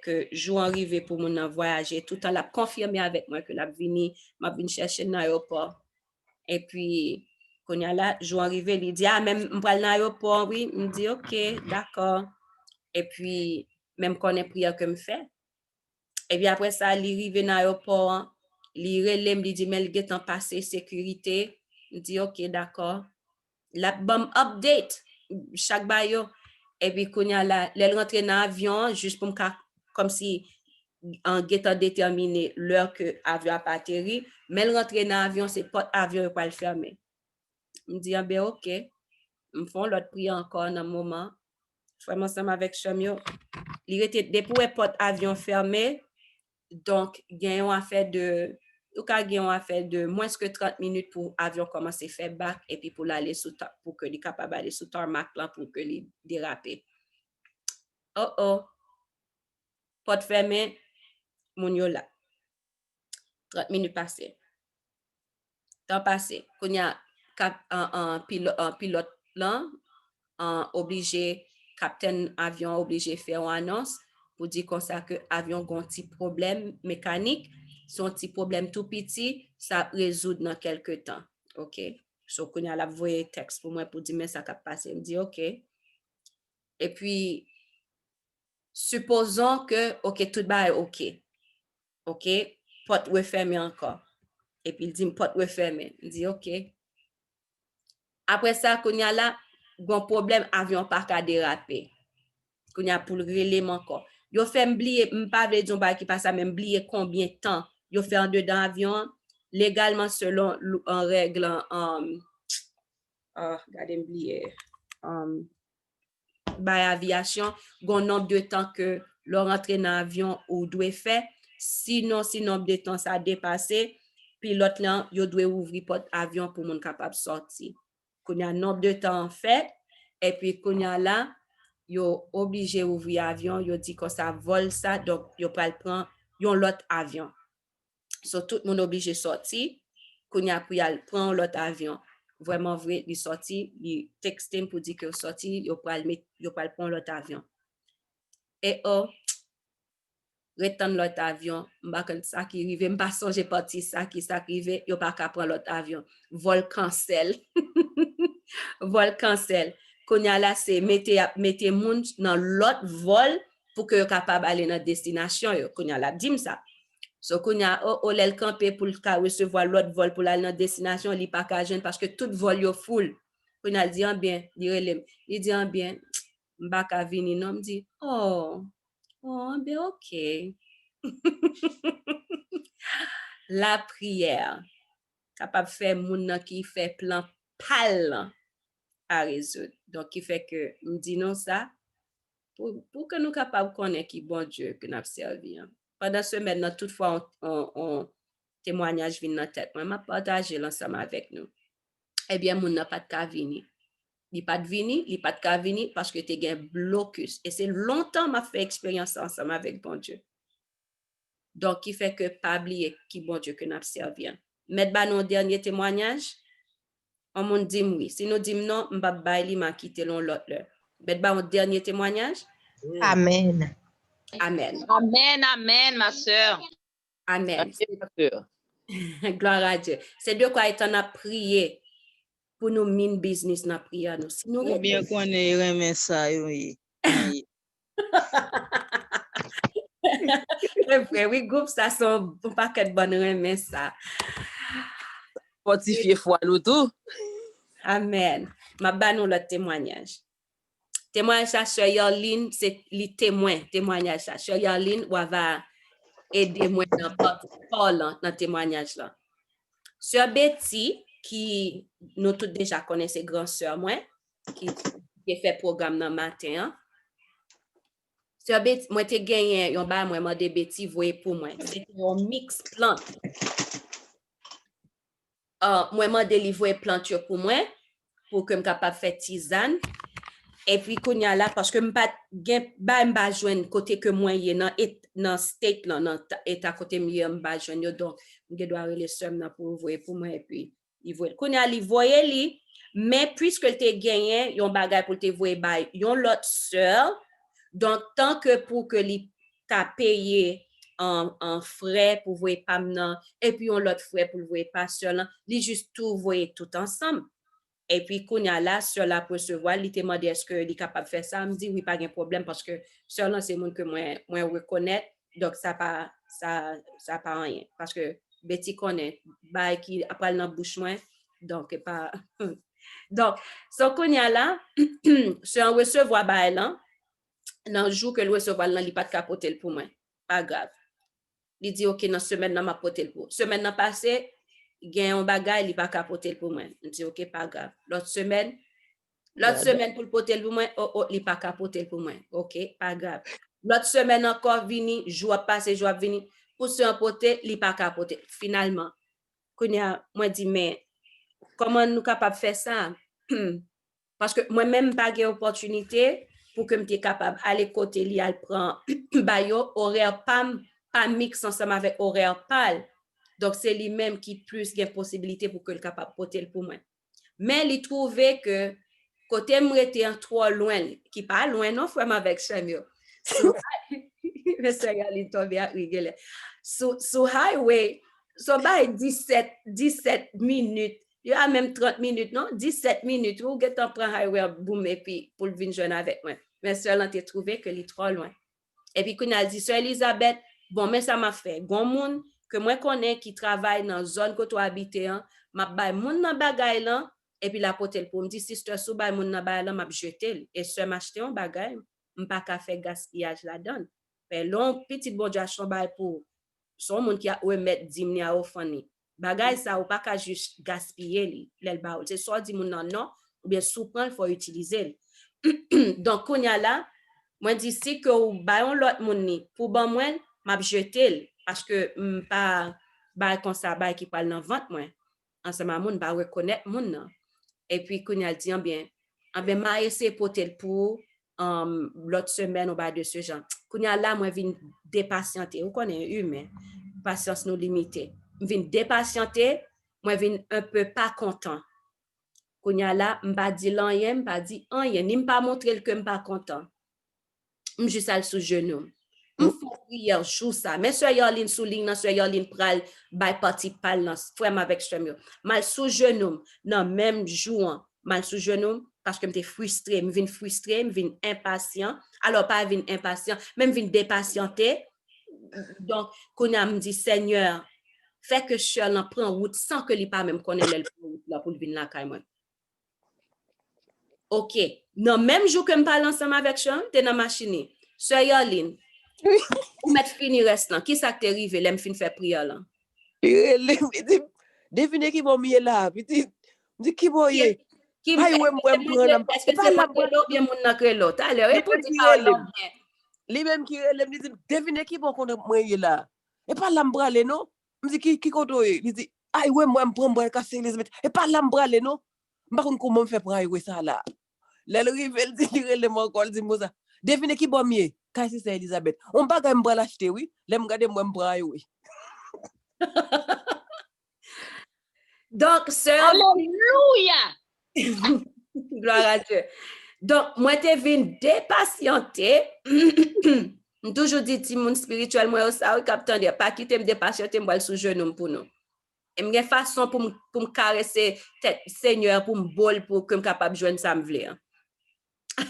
que jour arrivé pour mon voyager, tout le temps, l'a confirmé avec moi que l'a venu, m'a venu chercher dans l'aéroport. Et puis, quand là, jour arrivé, il dit, ah, même, on va dans l'aéroport, oui. Il me dit, OK, d'accord. Et puis, même qu'on est prière que me fait. Et puis après ça, il arrive dans l'aéroport, il relève, il dit, mais il est en passé sécurité. Il dit, OK, d'accord. La bombe update, chaque baillot. Et puis, quand il rentre dans l'avion, juste pour me comme si en guettant déterminé l'heure que l'avion a pas atterri, mais il rentre dans l'avion, c'est pas l'avion qui va le fermer. Il dit, ah ben, OK. Ils font l'autre prière encore dans un moment. Vraiment, ensemble avec Chemio. Il était depuis le porte avion fermé, donc gagnons à faire de moins que 30 minutes pour avion commencer à faire back et puis pour l'aller pour que les capable aller sous tarmac là pour que les déraper. Porte fermé, mon yo là. 30 minutes passées. Temps passé, qu'on y a un pilote là obligé, capitaine avion obligé faire une annonce pour dire comme ça que avion a un petit problème mécanique, son petit problème tout petit, ça résout dans quelques temps. OK? So, qu'on a la voyé texte pour moi pour dire, mais ça va passer. Il me dit, OK. Et puis, supposons que, OK, tout va OK. OK? Porte refermée encore. Et puis, il dit, porte refermée. Il dit, OK. Après ça, qu'on a là, un problème, avion pas qu'à déraper. Qu'on a pour le relais encore. Yo fait m'blier, m'pas vle dire qui passe ça, mais m'blier combien de temps yo fait en dedans avion, légalement selon en règle, regardez m'blier, by aviation, gon nombre de temps que le rentrer dans l'avion ou doit faire, sinon, si nombre de temps ça a dépassé, pilote là, yo doit ouvrir porte avion pour mon capable sortir. Qu'on y a nombre de temps fait, et puis qu'on y a là, yo obligé ouvrir avion, yo dit que ça vole ça, donc yo pas le prendre yon l'autre avion. So tout le monde obligé sortir, qu'on y a pour y aller prendre l'autre avion. Vraiment vrai, il sorti, il texte pour dire que sorti, yo pas le prendre l'autre avion. Et retourne l'autre avion, m'bakon ça qui arrive, m'pas songe parti ça qui arrive, yo pas qu'à prendre l'autre avion. Vol cancel. Vol cancel. Konya là c'est mettez moun dans l'autre vol pour que yo capable aller dans destination yo. Konya là dim ça. So konya l'el camper pour recevoir l'autre vol pour aller dans destination, li pas ka jeune parce que tout vol yo full. Konya dit en bien, il dit en bien, m'pa ka vini non, me dit ben OK. La prière capable faire moun qui fait plan pal à résoudre. Donc, qui fait que me dit non ça pour que nous capables connaître qui bon Dieu que nous servi. Pendant ce maintenant, toutefois, on témoignage vient dans tête. Moi, m'a partagé l'ensemble avec nous. Eh bien, moun n'a pas de cas vini. Il pas de vini, il pas de cas vini parce que tu as un blocus. Et c'est longtemps m'a fait expérience ensemble avec bon Dieu. Donc, qui fait que pas oublier qui bon Dieu que nous servi. Mettre ba nos dernier témoignage. On m'a dit oui. Si nous disons non, m'ba baili m'a quitté l'autre. Mettre ba un dernier témoignage. Amen. Amen. Amen, amen, ma sœur. Amen. Amen. Gloire à Dieu. C'est de quoi étant à prier pour nous mine business na prière nous. Si nous bien qu'on ait remis ça, oui. Oui, groupe ça sont un paquet de bonnes remis ça. Fortifier foi nous tout. Amen. Ma ba nous le témoignage. Témoignage ça sur Yarline, c'est les témoins, témoignage ça. Sur Yarline, ou va aider moi dans parlant dans témoignage là. Sœur Betty qui nous tous déjà connaissons grand sœur moi qui fait programme dans matin. Sœur Betty, moi t'ai gagné yon ba moi demandé Betty voyer pour moi. C'était un mix plante. Moi m'a délivré plante pour moi pour que me capable faire tisane. Et puis qu'on y a là parce que m'pa joindre côté que moi y dans state là dans état côté mieux m'pa joindre donc je dois aller seul pour voir pour moi et puis il voit qu'on y a li voyer li mais puisque elle te gagné yon bagay pour te voir bay yon l'autre sœur donc tant que pour que li t'a payé en frais pour voir pas maintenant et puis on l'autre frais pour voir pas seul li juste tout voyer tout ensemble. Et puis, qu'on y a là, sur la recevoir, il te demande est-ce que il est capable de faire ça. Il me dit oui, pas de problème parce que seulement c'est monde que moi reconnaître. Donc, ça pas rien. Parce que Betty connaît, bah, qui après dans bouche moi. Donc, pas. Donc, ce qu'on y a là, c'est un recevoir bah là, dans le jour que le recevoir là, il pas de capoter pour moi. Pas grave. Il dit OK, dans semaine là, m'a poter pour. Semaine là passée, il y a un bagage, il pas capoter pour moi. Je dis OK, pas grave. L'autre semaine pour le poter pour moi, il pas capoter pour moi. OK, pas grave. L'autre semaine encore vini, jour passé, jour vini, pour se poter, il pas capoter. Finalement, moi dit mais comment nous capable faire ça? Parce que moi-même pas de opportunité pour que me t'es capable aller côté li al prend bayo horaire pas mix ensemble avec horaire pâle. Donc, c'est lui-même qui plus a possibilité pour que le capable porter pour moi. Mais il trouvait que côté moi était trop loin, qui pas loin non frère avec Samuel. So mais ça y est tombé à rigoler. So highway so by 17 minutes. Il y a même 30 minutes non, 17 minutes ou get en prend highway boum et puis pour venir joindre avec moi. Mais seulement t'ai trouvé que il est trop loin. Et puis qu'on a dit Sœur Elisabeth, bon mais ça m'a fait gon monde que moi connais qui travaille dans zone que tu habites hein, m'a bay moun nan bagay là et puis la potel pour me dire sister sou bay moun nan bagay là m'a jeter et sœur m'acheter un bagay m'pas ka faire gaspillage là-dedans. Mais long petit bon Dieu achon bay pour son monde qui a remettre 10 000 à offrande. Bagay ça ou pas ka juste gaspiller li l'el ba c'est soit di moun nan non ou bien sou prend faut utiliser. Donc qu'on y a là moi dis si que ou bayon l'autre moun ni pour ban moi m'a jeter parce que pas ba comme ça ba qui parle dans vente moi ensemble moun ba reconnaître moun nan et puis qu'on y a dit bien m'a essayé potel pour l'autre semaine ou ba de ce genre qu'on y a là moi vinn dépatienter ou connaît humain patience nous limitée vinn dépatienter moi vinn un peu pas content qu'on y a là m'pa dit rien m'pa dit rien ni m'pa montrer que m'pa content juste al sous genou m'fou prière jour ça mais sœur Yoline souligne nan sœur Yoline pral bay parti pal nan frère avec chemio mal sous genou non même jour mal sous genou parce que m'étais frustré m'vin frustré m'vin impatient alors pas vin impatient même vin dépatienté donc qu'on a me dit Seigneur fait que Charles en prend route sans que li pas même connaît route là pour venir là kay moi. OK, non même jour que me parle ensemble avec Charles, t'es dans machine. Sœur Yoline. Ou mettre fini reste là. Qui ça t'est arrivé l'aime fin faire prière là? Devine qui bon mieux là, petit. Dit qui bon yé. Qui Ay ouais moi prendre. Est-ce que c'est pas l'eau bien mon nan krelo? Allez, répondez pas bien. Li même qui relève dit devine qui bon qu'on moi yé là. Et pas l'embrale non? Me dit qui koto yé. Il dit ay ouais moi prendre boire casser Elisabeth. Et pas l'embrale non? M'pa kon comment faire pour ay ouais ça là. L'elle rivel dit relève mon col dit moi ça. Devine qui bon mieux. Quand c'est Elisabeth. On pas gagner m'bral acheter oui. L'aime garder moi m'bral oui. Donc sœur Alléluia. gloire à Dieu. Donc moi t'es vinn dépatienter. Toujours dit ti moun spirituel moi ça captain de pas quitter me dépatienter moi sous genou pour nous. Et m'gen façon pour me caresser tête Seigneur pour me bol pour que me capable joindre ça me vle.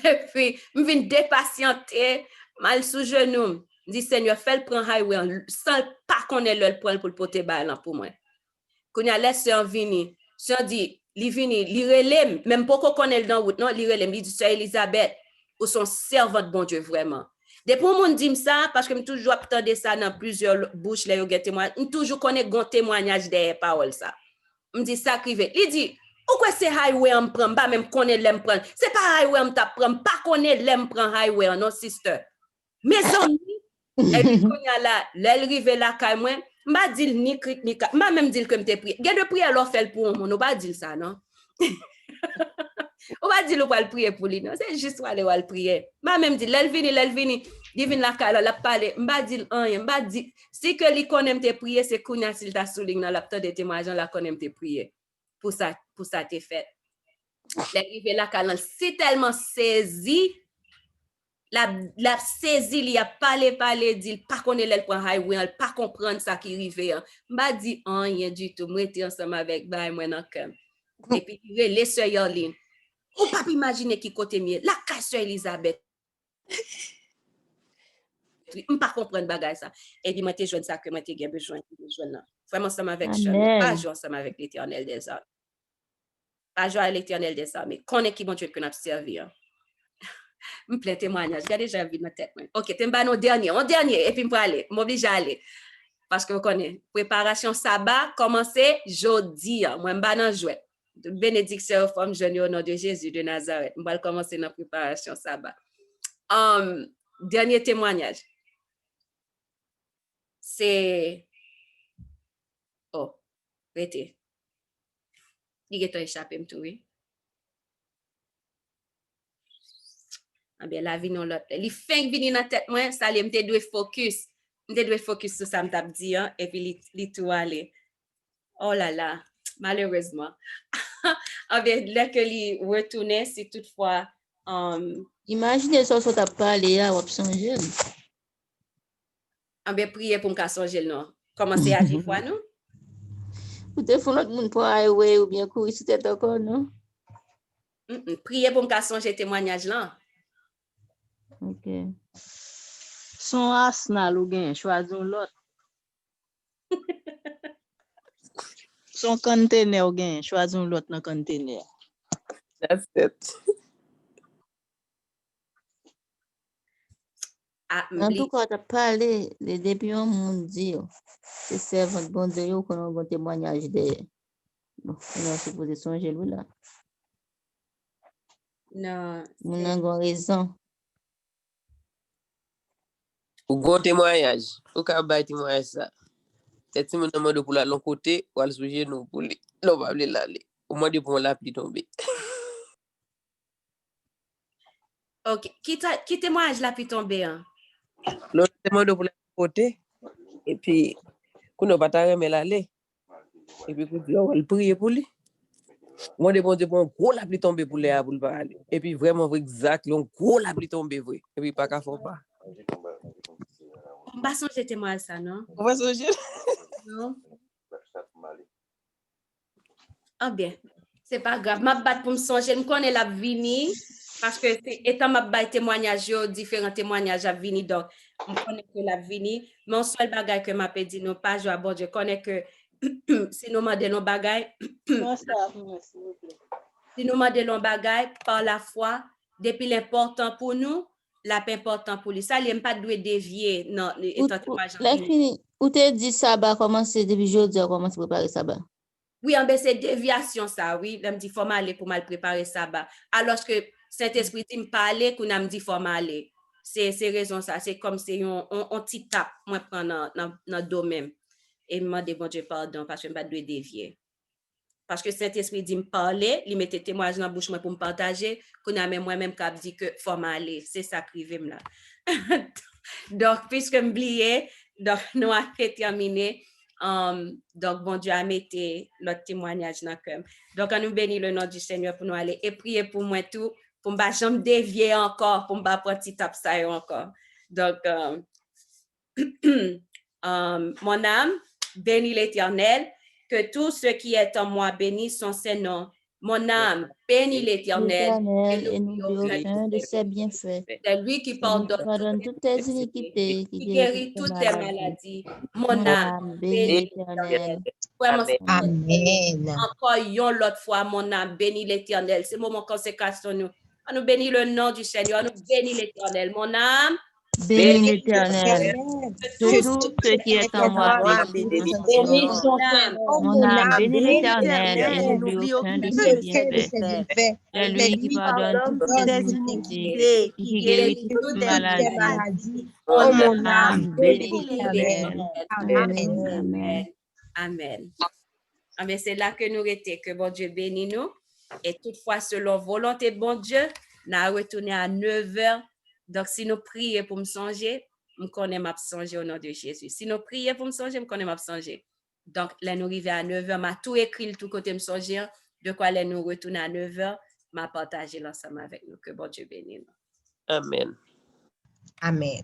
Et puis me vinn dépatienter mal sous genou. Dit Seigneur fais le prend highway sans pas connaître le point pour le porter balan pour moi. Qu'on a laissé en vini. Sœur dit li vini li relem même pas qu'on connaît dans route non li relem li dit Sœur Elisabeth ou son servante bon Dieu vraiment. Depuis mon dit ça parce que me toujours attendre ça dans plusieurs bouches là yo témoin toujours connaît gon témoignage derrière parole ça. Me dit ça crivé. Il dit ou quoi c'est highway on prend pas même connaît l'aime prendre. C'est pas highway on t'a prend pas connaît l'aime prend highway non sister. Mes amis et puis qu'on y a là l'arrivé là kay moi m'a dit ni cric ni m'a même dit que me te prier. Gen de prière alors fait pour mon on pas dire ça non. On va dire on va le prier pour lui non, c'est juste aller le prier. M'a même dit l'elvini divine la kala la parler m'a dit rien m'a dit si que li connaît te prier c'est kounya s'il t'a souligné dans la temps de témoignage la connaît te prier. Pour ça t'es fait. L'arrivé la kala c'est tellement saisi la saisi il a parlé dit pas connaît le point highway pas comprendre ça qui arrivé m'a dit rien du tout moi était ensemble avec bail moi dans cœur et puis les sœurs Yoline ou pas imaginer qui côté mieux la sœur Elisabeth pas comprendre bagay ça et puis moi t'ai joindre ça que moi t'ai besoin là vraiment ensemble avec pas jouer ensemble avec l'Éternel des armées pas jouer à l'Éternel des armées connaît qui bon Dieu que n'a servi me plein témoignage j'ai déjà vu dans tête OK t'es pas non dernier et puis me aller m'oblige à aller parce que vous connaissez préparation sabbat commencer jeudi moi m'ba nan jouet bénédiction aux femmes jeunes au nom de Jésus de Nazareth on va commencer dans préparation sabbat dernier témoignage c'est arrêtez il est échappé me tout oui. Ah bien la vie non l'autre li fin vini dans tête moi ça li m'te doit focus sur ça m't'a dit et puis li tout aller oh là là malheureusement. Ah bien, là que lui retournait, si toutefois... Imaginez ça, ça t'a parlé, à changer. Ah bien, priez pour me changer, non? Commencez à agir fois, non? Ou te font l'autre monde pour aller ou bien courir sur tête encore, non? Priez pour me changer témoignage, là. Ok. Son Arsenal ou bien, choisis l'autre. Son conteneur ou bien, choisis l'autre dans conteneur. That's it. En tout cas, tu as parlé, depuis un monde dit, c'est servant bon Dieu, qu'on a un bon témoignage de. Bon, on a supposé songer lui là. Non. On a une raison. Ou bon témoignage. Ou ka bay témoignage ça. C'est si mon demande pour la l'autre côté, ou al souje nous pour lui. L'on va l'aller. Au moins de pour la pluie tomber. OK. Qui témoignage là puis tomber, hein? L'autre demande pour la côté. Et puis, qu'on n'a pas remettre l'aller. Et puis, on va prier pour lui. Moi, de bon Dieu, pour un gros la pluie tomber pour les pour le parler. Et puis, vraiment, exact, un gros la pluie tomber, vrai. Et puis, pas qu'à faire pas. On va songer témoignage ça, non? On va songer. Non? Ah bien. C'est pas grave. Ma batte pour me songer. Je connais la vini. Parce que étant ma batte témoignage, différents témoignages à vini. Donc, je connais que la vini. Mon seul bagage que m'a dit, non, pas jouer à bon, je connais que si nous demandons nos bagages, si nous demandons nos bagages par la foi, depuis l'important pour nous, la paix important pour lui. Ça, il n'aime pas de dévier. Non, étant La fini. Ou te dit sabbat commencer depuis jeudi, comment tu préparer sabbat? Oui, ben c'est déviation ça, oui. Je me dit, faut m'aller pour mal préparer sabbat. Alors que Saint-Esprit me parlait, qu'on a me dit, faut m'aller. C'est raison ça. C'est comme si on petit tape, moi, prendre dans le domaine. Et me demande, bon Dieu, pardon, parce que je ne pas dévier. Parce que Saint-Esprit dit me parler, il mettait témoignage dans la bouche pour me partager, qu'on a même moi-même qui dit que faut m'aller. C'est ça privé là. Donc, puisque m'oublier, donc nous avons terminé. Donc, bon Dieu a mis notre témoignage dans le cœur. Donc, on nous bénit le nom du Seigneur pour nous aller et prier pour moi tout, pour ne pas jamais dévier encore, pour ne pas petit tape ça encore. Donc, mon âme, bénis l'Éternel, que tout ce qui est en moi bénisse son Saint-Nom. Mon âme, bénis l'Éternel et n'oublie aucun de ses bienfaits. C'est lui qui pardonne toutes tes iniquités, qui guérit toutes tes maladies. Mon âme, bénis l'Éternel. Amen. Encore une autre fois, mon âme, bénis l'Éternel. C'est mon consécration. On nous bénit le nom du Seigneur. On nous bénit l'Éternel. Mon âme, bénis l'Éternel. Tout ce qui est en moi, bénis son Saint-Nom. Mon âme, bénis l'Éternel et n'oublie aucun de ses bienfaits. C'est lui qui pardonne toutes tes iniquités, qui guérit toutes maladies. Oh, mon âme, bénis l'Éternel. Amen. Amen. Amen. C'est là que nous étions, que bon Dieu bénit nous. Et toutefois, selon volonté de bon Dieu, nous allons retourner à 9h. Donc, si nous prions pour me songer, nous connaissons ma songer au nom de Jésus. Si nous prions pour me songer, nous connaissons ma songer. Donc, là, nous arrivons à 9h. Je tout écrit, tout côté me songer. De quoi là, nous retournons à 9h. Je partager l'ensemble avec nous. Que bon Dieu bénisse nous. Amen. Amen.